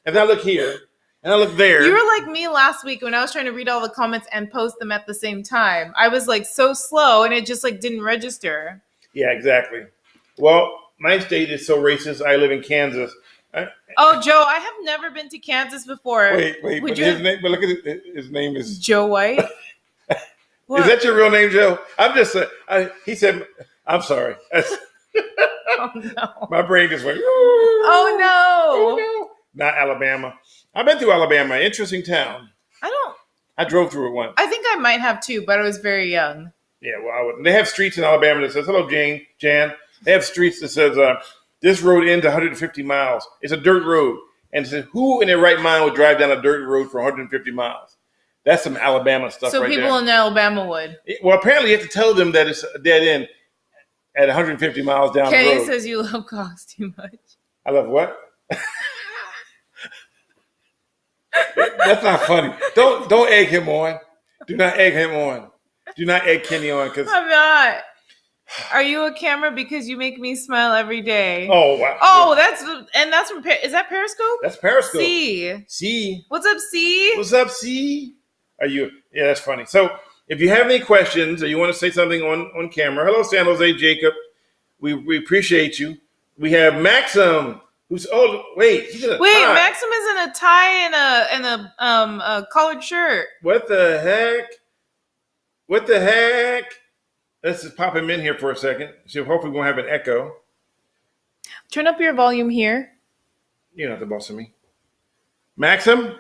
and I look here, and I look there. You were like me last week when I was trying to read all the comments and post them at the same time. I was like so slow, and it just like didn't register. Yeah, exactly. Well, my state is so racist. I live in Kansas. Oh, Joe, I have never been to Kansas before. Wait. His name, but look at it. His name is Joe White. Is that your real name, Joe? I'm just. He said. I'm sorry. Oh no. My brain just went. Oh no. Oh no. Not Alabama. I've been through Alabama. Interesting town. I drove through it once. I think I might have too, but I was very young. Yeah, well, I wouldn't. They have streets in Alabama that says, hello, Jan. They have streets that says, this road ends 150 miles. It's a dirt road. And it says, who in their right mind would drive down a dirt road for 150 miles? That's some Alabama stuff right there. So people in Alabama would. Well, apparently you have to tell them that it's a dead end at 150 miles down the road. Kenny says you love Cox too much. I love what? That's not funny. Don't egg him on. Do not egg him on. Do not egg Kenny on because I'm not. Are you a camera because you make me smile every day? Oh wow. Oh, that's from is that Periscope? That's Periscope. C. What's up, C? What's up, C? Yeah, that's funny. So if you have any questions or you want to say something on camera, hello, San Jose Jacob. We appreciate you. We have Maxim. He's in a tie. Maxim is in a tie and a collared shirt. What the heck? Let's just pop him in here for a second. So hopefully we won't have an echo. Turn up your volume here. You're not the boss of me. Maxim,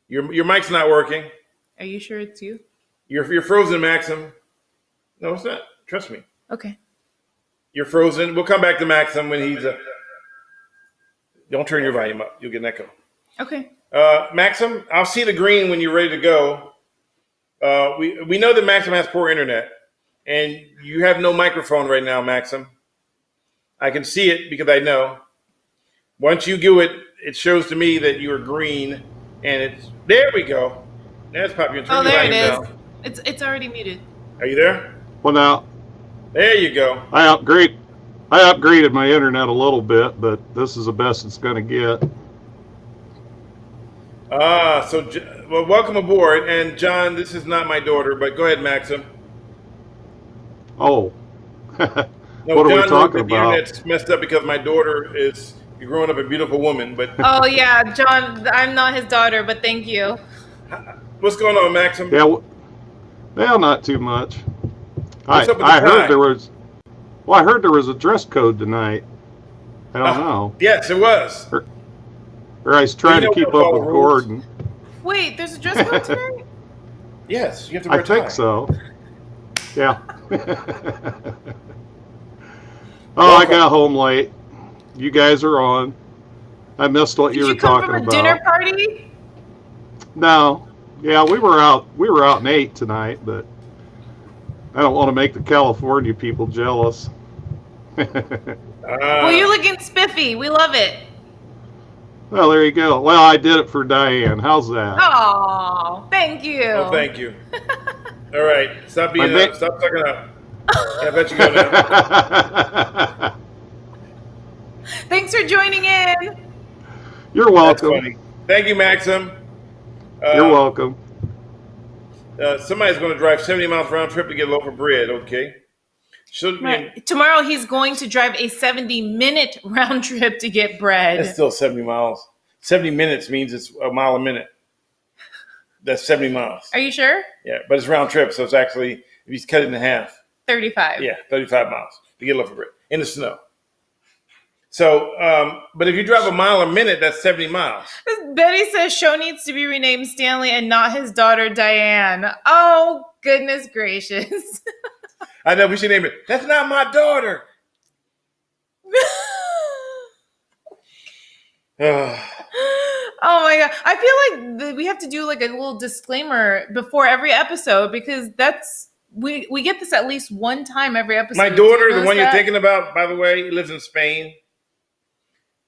your mic's not working. Are you sure it's you? You're frozen, Maxim. No, it's not. Trust me. Okay. You're frozen. We'll come back to Maxim when he's Don't turn your volume up. You'll get an echo. Okay. Maxim, I'll see the green when you're ready to go. We know that Maxim has poor internet, and you have no microphone right now, Maxim. I can see it because I know. Once you do it, it shows to me that you are green, and there we go. Now it's popping. Oh, there it is. It's already muted. Are you there? Well, now. There you go. I upgraded my internet a little bit, but this is the best it's going to get. Well, welcome aboard. And John, this is not my daughter, but go ahead, Maxim. Oh. No, what are we talking about? The internet's messed up because my daughter is growing up a beautiful woman. But oh yeah, John, I'm not his daughter, but thank you. What's going on, Maxim? Yeah, well, not too much. What's up with the I heard tie? there was a dress code tonight. I don't know. Yes, it was. Or I was trying to keep up with Gordon. Wait, there's a dress code tonight? Yes, you have to wear a tie. I think so. Yeah. Oh, I got home late. You guys are on. I missed what you were talking about. Did you come from a dinner party? No. Yeah, we were out. We were out and ate tonight, but I don't want to make the California people jealous. Well, you're looking spiffy. We love it. Well, there you go. Well, I did it for Diane. How's that? Oh, thank you. Oh, thank you. All right, stop being up. Stop sucking up. I bet you go now. Thanks for joining in. You're welcome. That's funny. Thank you, Maxim. You're welcome. Somebody's going to drive 70 miles round trip to get a loaf of bread, okay? Right. Tomorrow he's going to drive a 70-minute round trip to get bread. That's still 70 miles. 70 minutes means it's a mile a minute. That's 70 miles. Are you sure? Yeah, but it's round trip, so it's actually, if you cut it in half. 35. Yeah, 35 miles to get a loaf of bread in the snow. So, but if you drive a mile a minute, that's 70 miles. Betty says show needs to be renamed Stanley and not his daughter Diane. Oh, goodness gracious. I know, we should name it. That's not my daughter. Oh my God. I feel like we have to do like a little disclaimer before every episode because we get this at least one time every episode. My daughter, the one you're thinking about, by the way, lives in Spain.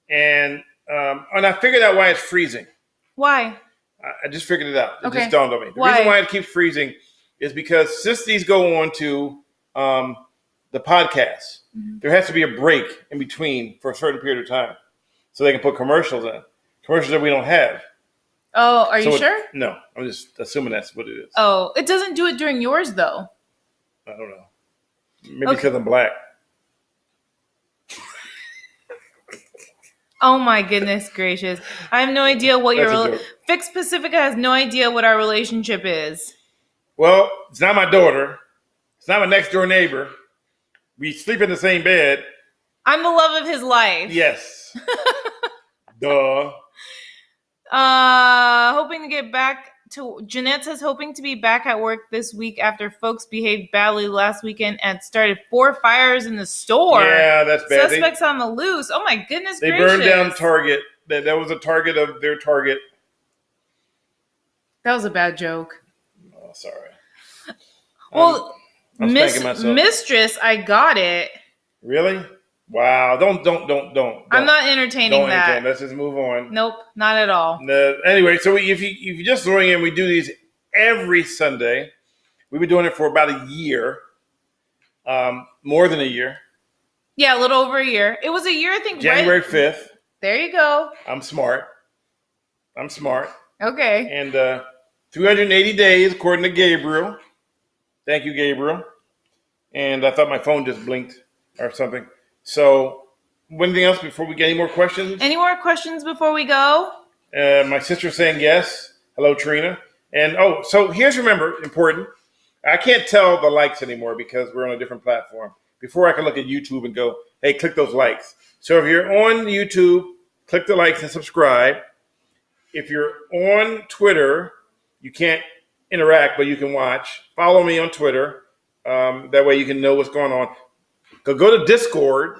And I figured out why it's freezing. Why? I just figured it out. It Okay. just dawned on me. The reason why it keeps freezing is because since these go on to the podcast, there has to be a break in between for a certain period of time so they can put commercials in. Commercials that we don't have. Oh, are you sure? No, I'm just assuming that's what it is. Oh, it doesn't do it during yours though. I don't know. Maybe because I'm black. Oh my goodness gracious. I have no idea what Fix Pacifica has no idea what our relationship is. Well, it's not my daughter. It's not my next door neighbor. We sleep in the same bed. I'm the love of his life. Yes. Duh. Hoping to get back to Jeanette says hoping to be back at work this week after folks behaved badly last weekend and started 4 fires in the store. Yeah, that's bad. Suspects on the loose. Oh my goodness They gracious. burned down Target. That was a target of their Target. That was a bad joke. Oh, sorry. Well, I'm spanking myself. Mistress, I got it. Really? Wow. Don't. I'm not entertaining that. Let's just move on. Nope, not at all. Anyway, so if you just throwing in, we do these every Sunday. We've been doing it for about a year. More than a year. Yeah, a little over a year. It was a year, I think. January 5th. There you go. I'm smart. Okay. And 380 days, according to Gabriel. Thank you, Gabriel. And I thought my phone just blinked or something. So, anything else before we get any more questions? Any more questions before we go? My sister's saying yes. Hello, Trina. And so here's important. I can't tell the likes anymore because we're on a different platform. Before I can look at YouTube and go, hey, click those likes. So if you're on YouTube, click the likes and subscribe. If you're on Twitter, you can't interact, but you can watch. Follow me on Twitter. That way you can know what's going on. Go to Discord.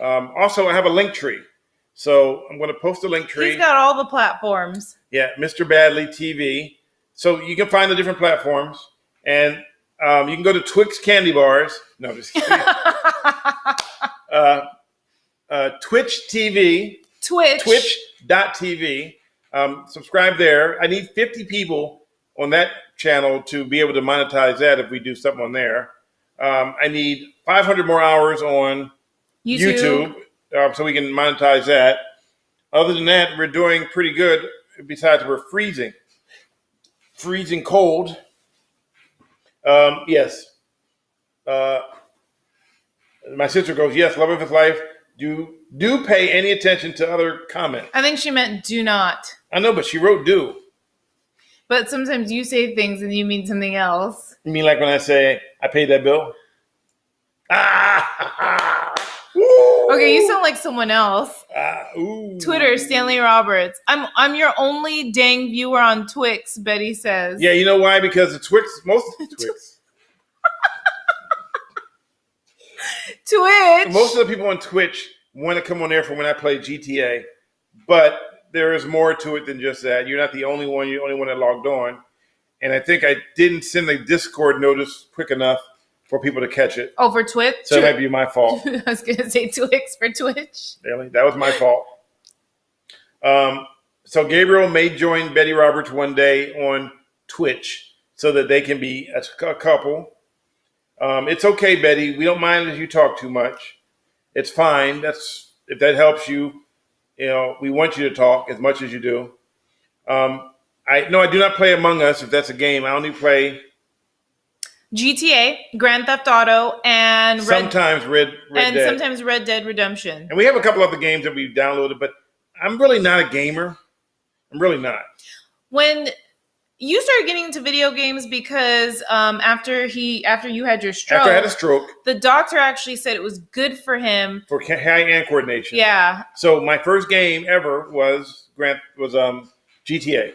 Also, I have a link tree. So I'm going to post a link tree. He's got all the platforms. Yeah, Mr. Badley TV. So you can find the different platforms. And you can go to Twix Candy Bars. No, just kidding. Twitch TV. Twitch.tv. Subscribe there. I need 50 people on that channel to be able to monetize that if we do something on there. I need 500 more hours on YouTube so we can monetize that. Other than that, we're doing pretty good. Besides, we're freezing cold. Yes. My sister goes, yes, love of his life. Do pay any attention to other comments. I think she meant do not. I know, but she wrote do. But sometimes you say things and you mean something else. You mean like when I say, I paid that bill? Okay, you sound like someone else. Ooh. Twitter, Stanley Roberts. I'm your only dang viewer on Twix, Betty says. Yeah, you know why? Because the Twix, most of the Twix. Twitch. Most of the people on Twitch want to come on there for when I play GTA, but there is more to it than just that. You're not the only one. You're the only one that logged on. And I think I didn't send the Discord notice quick enough for people to catch it. Oh, for Twitch? So that might be my fault. I was going to say Twix for Twitch. Really? That was my fault. So Gabriel may join Betty Roberts one day on Twitch so that they can be a couple. It's okay, Betty. We don't mind if you talk too much. It's fine. If that helps you. We want you to talk as much as you do. I do not play Among Us if that's a game. I only play GTA, Grand Theft Auto, and sometimes Red Dead. Sometimes Red Dead Redemption. And we have a couple other games that we've downloaded, but I'm really not a gamer. I'm really not. When you started getting into video games because after you had your stroke, After I had a stroke, the doctor actually said it was good for him for hand-eye coordination. Yeah. So my first game ever was GTA,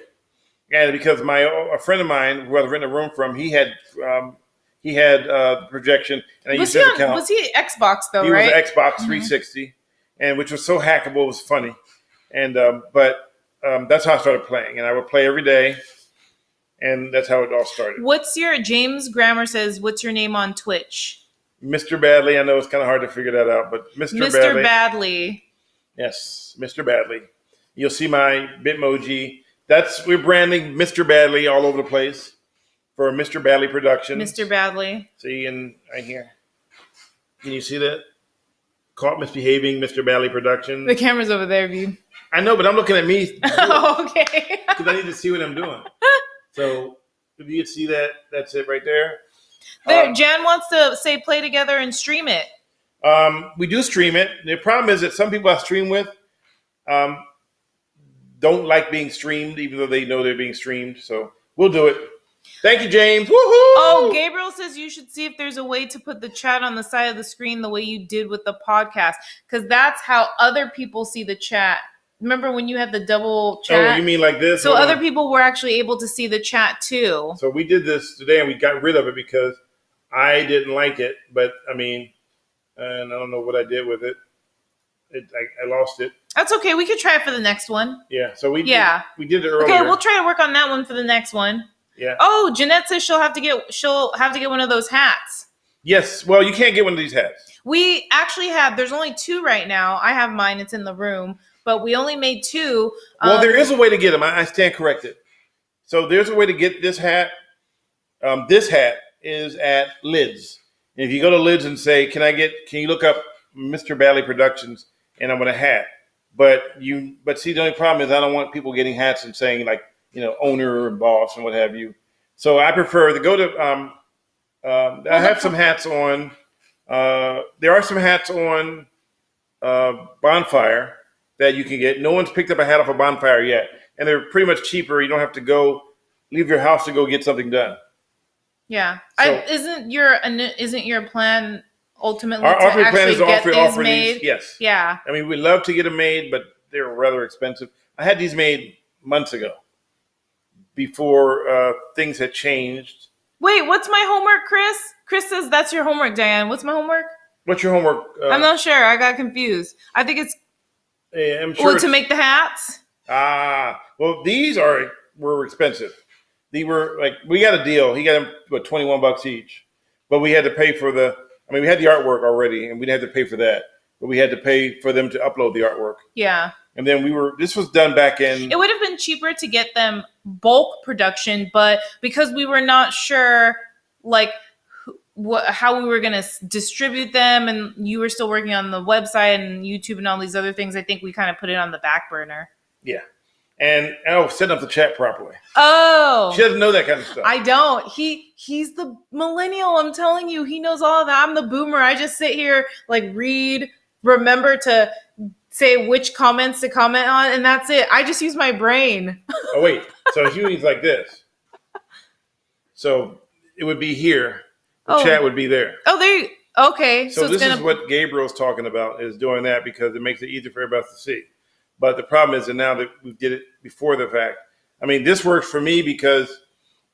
and because a friend of mine who I was renting a room from, he had projection, and I used that account. Was he Xbox though? He right? was an Xbox 360, and which was so hackable, it was funny, and that's how I started playing, and I would play every day, and that's how it all started. James Grammer says, what's your name on Twitch? Mr. Badley. I know it's kind of hard to figure that out, but Mr. Badley. Yes, Mr. Badley. You'll see my Bitmoji. We're branding Mr. Badley all over the place for Mr. Badley Productions. Mr. Badley. See, and right here. Can you see that? Caught misbehaving, Mr. Badley Productions. The camera's over there, view. I know, but I'm looking at me. Oh, okay. Because I need to see what I'm doing. So if you can see that, that's it right there. Jan wants to say play together and stream it. We do stream it. The problem is that some people I stream with don't like being streamed, even though they know they're being streamed. So we'll do it. Thank you, James. Woohoo! Oh, Gabriel says you should see if there's a way to put the chat on the side of the screen the way you did with the podcast, because that's how other people see the chat. Remember when you had the double chat? Oh, you mean like this? So other people were actually able to see the chat too. So we did this today, and we got rid of it because I didn't like it. But and I don't know what I did with it. I lost it. That's okay. We could try it for the next one. Yeah. So we did it earlier. Okay, we'll try to work on that one for the next one. Yeah. Oh, Jeanette says she'll have to get one of those hats. Yes. Well, you can't get one of these hats. We actually have. There's only 2 right now. I have mine. It's in the room, but we only made 2. Well, there is a way to get them. I stand corrected. So there's a way to get this hat. This hat is at Lids. And if you go to Lids and say, "Can you look up Mr. Badley Productions?" and I want a hat. But see, the only problem is I don't want people getting hats and saying owner and boss and what have you. So I prefer to go to. I have some hats on. There are some hats on Bonfire that you can get. No one's picked up a hat off of Bonfire yet, and they're pretty much cheaper. You don't have to leave your house to go get something done. Yeah, so, isn't your plan ultimately our to actually plan is to get offer made? These, yes. Yeah. I mean, we'd love to get them made, but they're rather expensive. I had these made months ago, before things had changed. Wait, what's my homework, Chris? Chris says that's your homework, Diane. What's my homework? What's your homework? I'm not sure. I got confused. I think it's I'm sure to make the hats. Well, these were expensive. They were we got a deal. He got them $21 each, but we had to pay for we had the artwork already, and we didn't have to pay for that, but we had to pay for them to upload the artwork. Yeah. And then this was done back in. It would have been cheaper to get them bulk production, but because we were not sure, how we were going to distribute them, and you were still working on the website and YouTube and all these other things, I think we kind of put it on the back burner. Yeah. And setting up the chat properly. Oh. She doesn't know that kind of stuff. I don't. He's the millennial. I'm telling you, he knows all of that. I'm the boomer. I just sit here, read, remember to say which comments to comment on, and that's it. I just use my brain. Oh, wait. So Huey's like this. So it would be here. The chat would be there. Oh, okay. So this is what Gabriel's talking about, is doing that because it makes it easier for everybody to see. But the problem is that now that we did it before the fact, this works for me because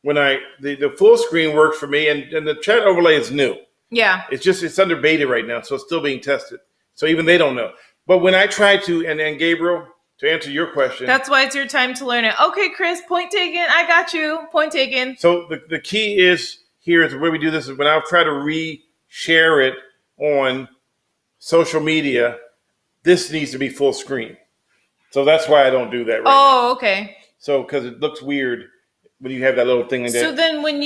when the full screen works for me, and the chat overlay is new. Yeah. It's under beta right now, so it's still being tested. So even they don't know. But when I try to, and Gabriel, to answer your question. That's why it's your time to learn it. Okay, Chris, point taken. I got you. Point taken. So the key is here is the way we do this is when I try to re-share it on social media, this needs to be full screen. So that's why I don't do that right now. Okay. So because it looks weird when you have that little thing like that. So then when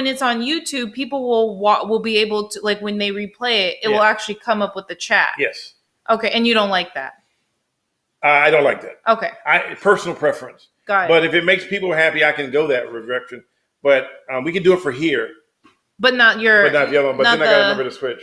it's on YouTube, people will be able to, like, when they replay it, it will actually come up with the chat. Yes. Okay, and you don't like that? I don't like that. Okay. Personal preference. Got it. But if it makes people happy, I can go that direction. But we can do it for here. But not the other one. But then I got to remember to switch.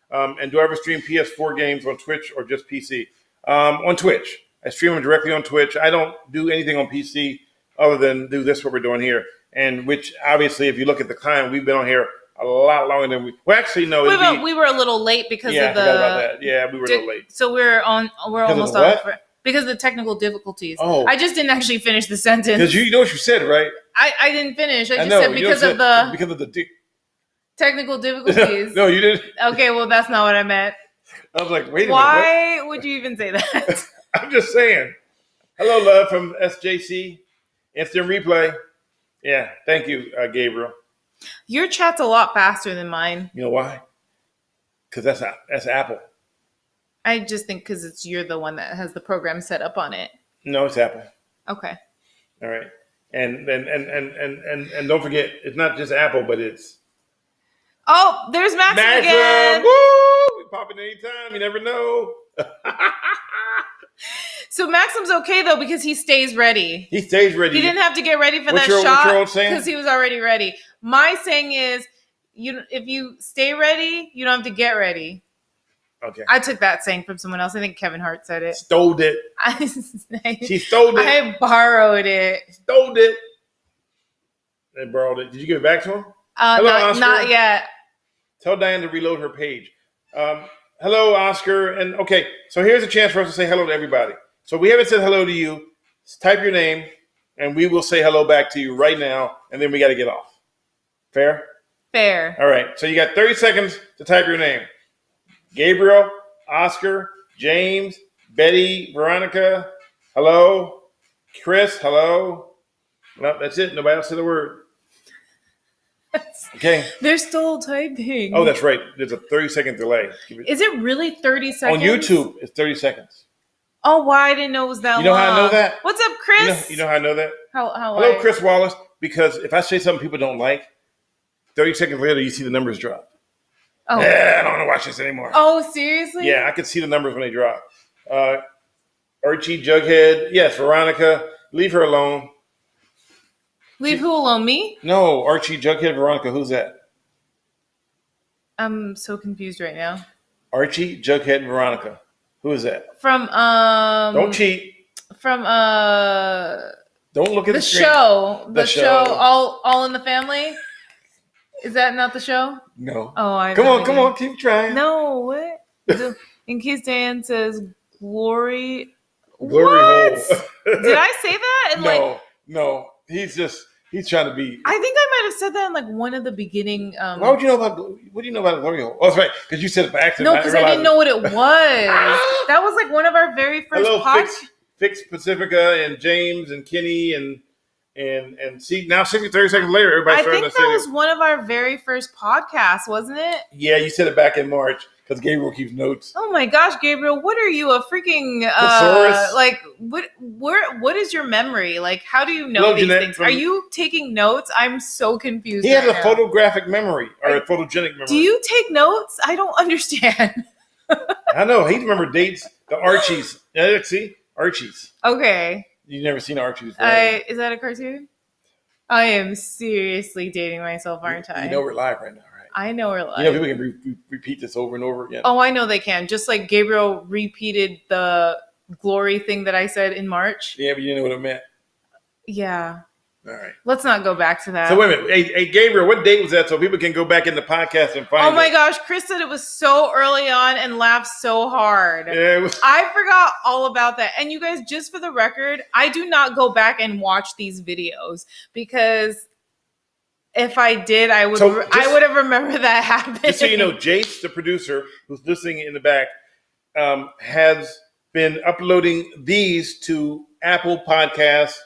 And do I ever stream PS4 games on Twitch or just PC? On Twitch. I stream them directly on Twitch. I don't do anything on PC other than do this, what we're doing here. And which, obviously, if you look at the time, we've been on here a lot longer than we... Well, actually, no. We were a little late because of the... I forgot about that. Yeah, we were a little late. So we're almost on... Because of the technical difficulties. Oh. I just didn't actually finish the sentence. Because you know what you said, right? I didn't finish. I just said because of the technical difficulties. No, you didn't. Okay, well, that's not what I meant. I was like, wait a minute. Why would you even say that? I'm just saying. Hello, love from SJC. Instant replay. Yeah, thank you, Gabriel. Your chat's a lot faster than mine. You know why? Because that's Apple. I just think because you're the one that has the program set up on it. No, it's Apple. Okay. All right. And don't forget, it's not just Apple, but it's... Oh, there's Maxim again. Woo! We pop it anytime. You never know. So Maxim's okay, though, because he stays ready. He stays ready. He didn't have to get ready for that shot because he was already ready. My saying is, if you stay ready, you don't have to get ready. Okay. I took that saying from someone else. I think Kevin Hart said it. Stole it. She stole it. I borrowed it. Stole it. They borrowed it. Did you give it back to him? Hello, not yet. Tell Diane to reload her page. Hello, Oscar. And okay, so here's a chance for us to say hello to everybody. So we haven't said hello to you. Just type your name, and we will say hello back to you right now, and then we got to get off. Fair? Fair. All right. So you got 30 seconds to type your name. Gabriel, Oscar, James, Betty, Veronica, hello. Chris, hello. No, that's it. Nobody else said a word. Okay. They're still typing. Oh, that's right. There's a 30-second delay. Is it really 30 seconds? On YouTube, it's 30 seconds. Oh, wow. I didn't know it was that long. You know how I know that? What's up, Chris? You know how I know that? How Hello, Chris Wallace. Because if I say something people don't like, 30 seconds later, you see the numbers drop. Oh. I don't want to watch this anymore. Oh, seriously? Yeah, I can see the numbers when they drop. Archie, Jughead. Yes, Veronica. Leave her alone. Leave who alone? Me? No, Archie, Jughead, Veronica. Who's that? I'm so confused right now. Archie, Jughead, Veronica. Who is that? From Don't cheat. From Don't look at the screen. show. The show. All in the Family. Is that not the show? No. Oh, come on, keep trying. No, what? In case Diane says glory. Glory what? hole. Did I say that? And no. He's trying to be. I think I might have said that in like one of the beginning. Why would you know about? What do you know about glory hole? Oh, that's right, because you said it by accident. No, because I didn't know what it was. That was like one of our very first podcasts. Fix Pacifica and James and Kenny and see now 30 seconds later, everybody's starting to say I think that was one of our very first podcasts, wasn't it? Yeah, you said it back in March because Gabriel keeps notes. Oh my gosh, Gabriel, what are you, a freaking thesaurus? Like what is your memory? Like, how do you know these things? Are you taking notes? I'm so confused. He has a photographic memory or a photogenic memory. Do you take notes? I don't understand. I know. He remember dates. The Archies. Yeah, see? Archies. Okay. You've never seen Archie before. Is that a cartoon? I am seriously dating myself, aren't I? You know we're live right now, right? I know we're live. You know people can repeat this over and over again. Oh, I know they can. Just like Gabriel repeated the glory thing that I said in March. Yeah, but you didn't know what it meant. Yeah. All right. Let's not go back to that. So wait a minute. Hey, Gabriel, what date was that so people can go back in the podcast and find it? Oh my gosh, Chris said it was so early on and laughed so hard. Yeah, it was. I forgot all about that. And you guys, just for the record, I do not go back and watch these videos because If I did, I would. So I would have remembered that happening. Just so you know, Jace, the producer, who's listening in the back, has been uploading these to Apple Podcasts,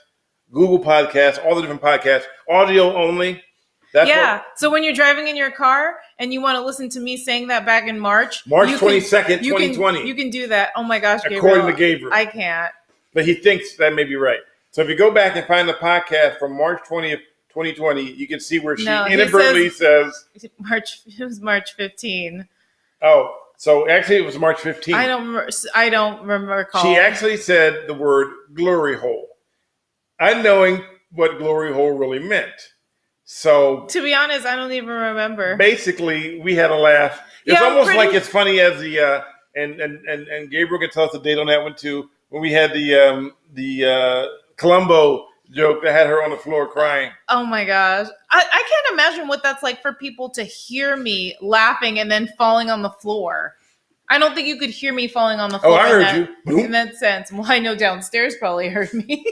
Google Podcasts, all the different podcasts, audio only. So when you're driving in your car and you want to listen to me saying that back in March 22nd, 2020. You can do that. Oh my gosh, Gabriel. According to Gabriel. I cancan't. But he thinks that may be right. So if you go back and find the podcast from March 20th, 2020, you can see where she inadvertently says it was March 15. Oh, so actually it was March 15th. I don't remember. She actually said the word glory hole, unknowing what glory hole really meant. So to be honest, I don't even remember. Basically, we had a laugh. It's almost like it's funny as the and Gabriel can tell us the date on that one too. When we had the Columbo joke that had her on the floor crying. Oh my gosh. I can't imagine what that's like for people to hear me laughing and then falling on the floor. I don't think you could hear me falling on the floor. Oh, I heard you. In that sense. Well, I know downstairs probably heard me.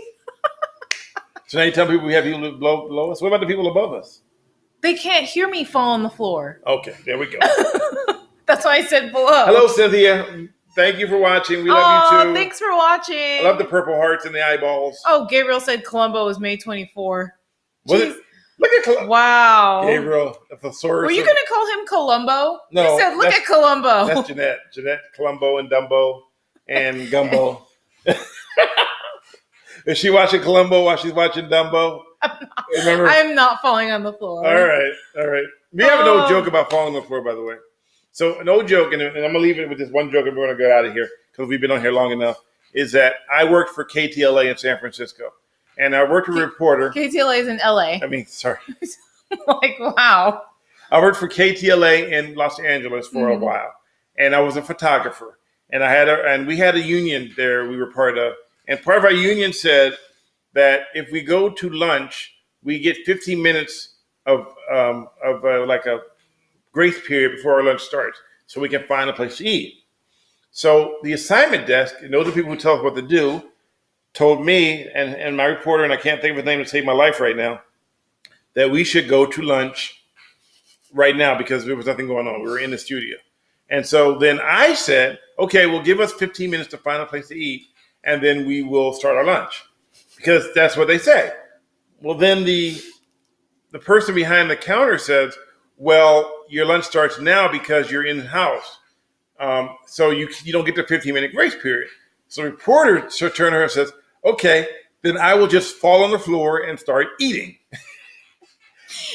So now you tell people we have people below us? What about the people above us? They can't hear me fall on the floor. Okay, there we go. That's why I said below. Hello, Cynthia. Thank you for watching. We love you too. Thanks for watching. I love the purple hearts and the eyeballs. Oh, Gabriel said Columbo was May 24. Was it? Look at Columbo. Wow. Gabriel, the thesaurus. Were you going to call him Columbo? No. You said, look at Columbo. That's Jeanette. Jeanette, Columbo, and Dumbo, and Gumbo. Is she watching Columbo while she's watching Dumbo? I'm not falling on the floor. All right. We have an old joke about falling on the floor, by the way. So an old joke, and I'm going to leave it with this one joke, and we're going to get out of here because we've been on here long enough, is that I worked for KTLA in San Francisco. And I worked with a reporter. KTLA is in LA. Sorry. Like, wow. I worked for KTLA in Los Angeles for a while. And I was a photographer. And we had a union there we were part of. And part of our union said that if we go to lunch, we get 15 minutes of like a grace period before our lunch starts so we can find a place to eat. So the assignment desk, and those are people who tell us what to do, told me and my reporter, and I can't think of his name to save my life right now, that we should go to lunch right now because there was nothing going on. We were in the studio. And so then I said, okay, well, give us 15 minutes to find a place to eat, and then we will start our lunch because that's what they say. Well, then the person behind the counter says, well, your lunch starts now because you're in the house. So you don't get the 15-minute grace period. So the reporter turned to her and says, okay, then I will just fall on the floor and start eating.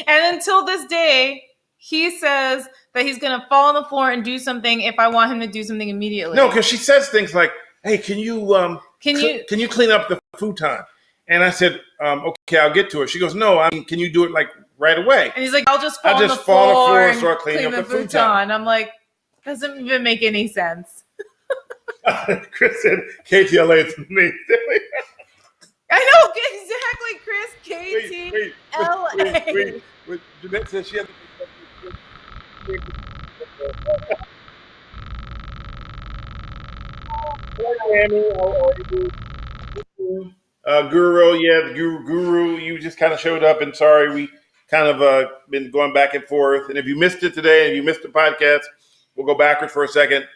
And until this day, he says that he's going to fall on the floor and do something if I want him to do something immediately. No, because she says things like, hey, can you clean up the futon? And I said, okay, I'll get to it. She goes, no, can you do it like right away? And he's like, I'll just fall on the floor and start cleaning up the futon. I'm like, doesn't even make any sense. Chris said KTLA is amazing. I know exactly, Chris. KTLA. Wait. Jeanette says she has. Guru, you just kind of showed up, and sorry, we kind of been going back and forth. And if you missed it today, and you missed the podcast, we'll go backwards for a second.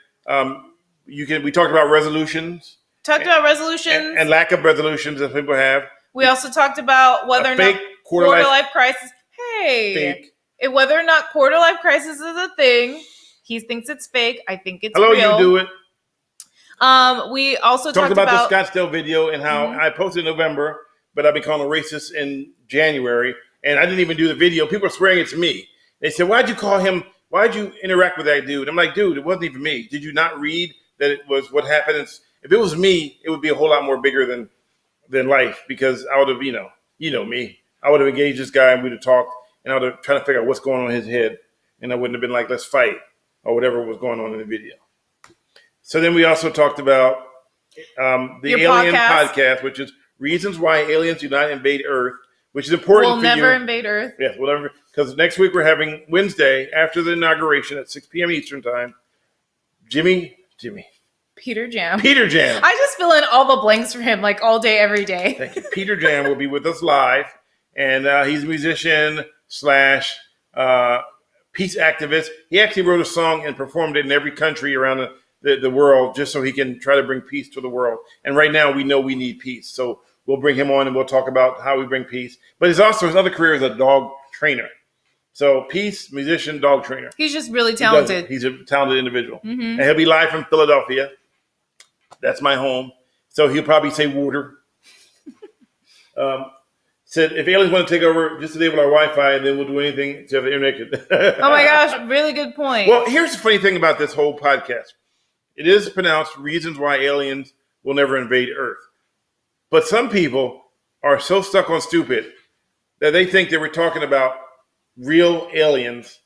We talked about resolutions. And lack of resolutions that people have. We also talked about whether or not quarter life crisis. Whether or not quarter life crisis is a thing. He thinks it's fake. I think it's real. You do it. We also talked about the Scottsdale video and how I posted in November, but I've been called a racist in January, and I didn't even do the video. People are swearing it's me. They said, "Why'd you call him? Why'd you interact with that dude?" I'm like, "Dude, it wasn't even me. Did you not read that it was what happened? If it was me, it would be a whole lot more bigger than life because I would have, you know me. I would have engaged this guy and we'd have talked, and I would have tried to figure out what's going on in his head, and I wouldn't have been like, let's fight or whatever was going on in the video." So then we also talked about the Alien podcast, which is reasons why aliens do not invade Earth, which is important. We'll never invade Earth. Yes, we'll never, because next week we're having Wednesday after the inauguration at 6 p.m. Eastern time. Peter Jam. I just fill in all the blanks for him like all day, every day. Thank you. Peter Jam will be with us live, and he's a musician slash peace activist. He actually wrote a song and performed it in every country around the world just so he can try to bring peace to the world. And right now we know we need peace. So we'll bring him on and we'll talk about how we bring peace. But he's also his other career as a dog trainer. So peace, musician, dog trainer. He's just really talented. He's a talented individual. And he'll be live from Philadelphia. That's my home. So he'll probably say water. Said, if aliens want to take over, just disable our Wi-Fi, and then we'll do anything to have the internet. Oh my gosh, really good point. Well, here's the funny thing about this whole podcast. It is pronounced Reasons Why Aliens Will Never Invade Earth. But some people are so stuck on stupid that they think that we're talking about real aliens,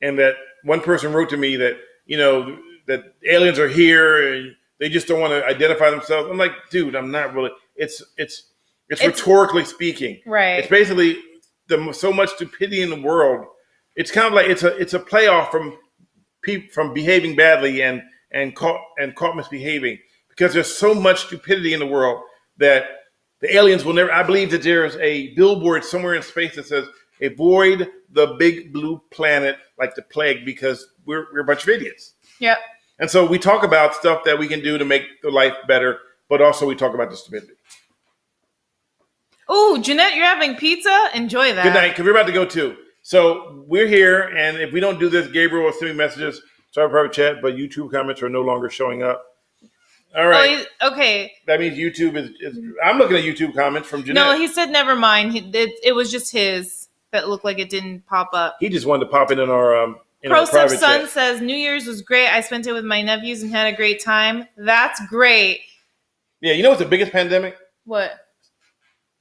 and that one person wrote to me that, that aliens are here and they just don't want to identify themselves. I'm like, dude, I'm not really. It's rhetorically speaking. Right. It's basically so much stupidity in the world. It's kind of like it's a playoff from behaving badly and caught misbehaving, because there's so much stupidity in the world that the aliens will never. I believe that there's a billboard somewhere in space that says, "Avoid the big blue planet like the plague," because we're a bunch of idiots. Yep. And so we talk about stuff that we can do to make the life better, but also we talk about the stupidity. Oh, Jeanette, you're having pizza? Enjoy that. Good night, because we're about to go too. So we're here, and if we don't do this, Gabriel will send me messages to our private chat, but YouTube comments are no longer showing up. All right. Oh, okay. That means YouTube is I'm looking at YouTube comments from Jeanette. No, he said never mind. It was just his that looked like it didn't pop up. He just wanted to pop it in our ProSub Son chat. says, New Year's was great. I spent it with my nephews and had a great time. That's great. Yeah, you know what's the biggest pandemic? What?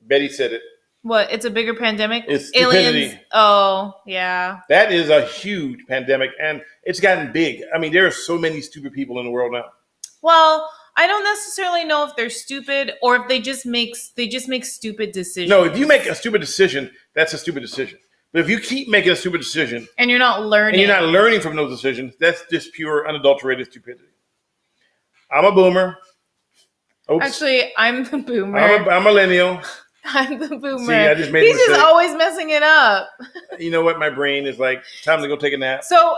Betty said it. What? It's a bigger pandemic? It's stupidity. Aliens. Oh, yeah. That is a huge pandemic, and it's gotten big. I mean, there are so many stupid people in the world now. Well, I don't necessarily know if they're stupid or if they just make stupid decisions. No, if you make a stupid decision, that's a stupid decision. But if you keep making a stupid decision and you're not learning from those decisions, that's just pure unadulterated stupidity. I'm a boomer. Oops. Actually, I'm the boomer. I'm a millennial. I'm the boomer. See, I just made He's a mistake. just always messing it up. You know what? My brain is like, time to go take a nap. So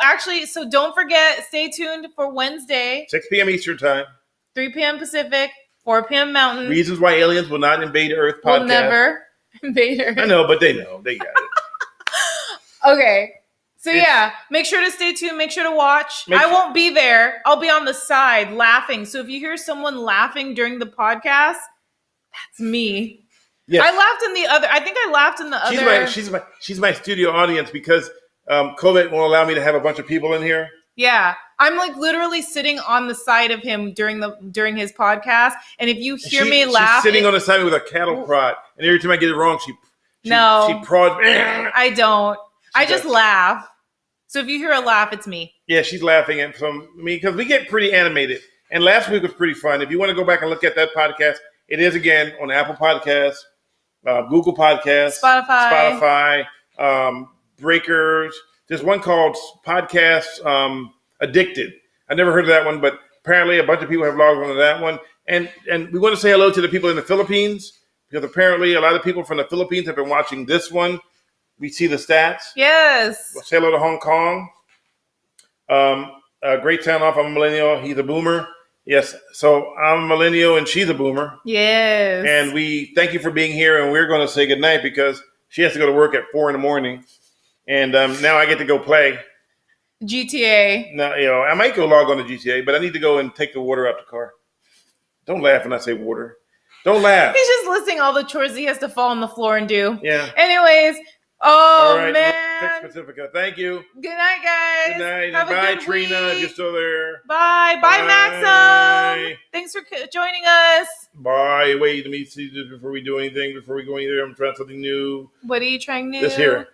don't forget, stay tuned for Wednesday, 6 p.m. Eastern time. 3 p.m. Pacific, 4 p.m. Mountain. Reasons Why Aliens Will Not Invade Earth podcast. Will never invade Earth. I know, but they know. They got it. Okay. So make sure to stay tuned. Make sure to watch. I won't be there. I'll be on the side laughing. So if you hear someone laughing during the podcast, that's me. Yes. I laughed in the other. She's my studio audience because COVID won't allow me to have a bunch of people in here. Yeah, I'm like literally sitting on the side of him during his podcast, and if you hear me laugh, she's sitting on the side with a cattle prod, and every time I get it wrong, she prods. I don't. I just laugh. So if you hear a laugh, it's me. Yeah, she's laughing at me because we get pretty animated. And last week was pretty fun. If you want to go back and look at that podcast, it is again on Apple Podcasts, Google Podcasts, Spotify, Breakers. There's one called Podcast Addicted. I never heard of that one, but apparently a bunch of people have logged on to that one. And we want to say hello to the people in the Philippines, because apparently a lot of people from the Philippines have been watching this one. We see the stats. Yes. We'll say hello to Hong Kong. Great sound off. I'm a millennial. He's a boomer. Yes. So I'm a millennial and she's a boomer. Yes. And we thank you for being here. And we're going to say goodnight because she has to go to work at 4 a.m. And now I get to go play GTA. Now, I might go log on to GTA, but I need to go and take the water out the car. Don't laugh when I say water. Don't laugh. He's just listing all the chores he has to fall on the floor and do. Yeah. Anyways. All right, man. Fix Pacifica. Thank you. Good night, guys. Good night. Have Bye, a good Trina, week. if you're still there. Bye. Bye, Maxim. Thanks for joining us. Bye. Wait, let me see this before we do anything. Before we go either, I'm trying something new. What are you trying new? This here.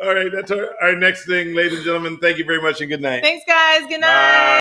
All right, that's our next thing, ladies and gentlemen. Thank you very much and good night. Thanks, guys. Good night. Bye.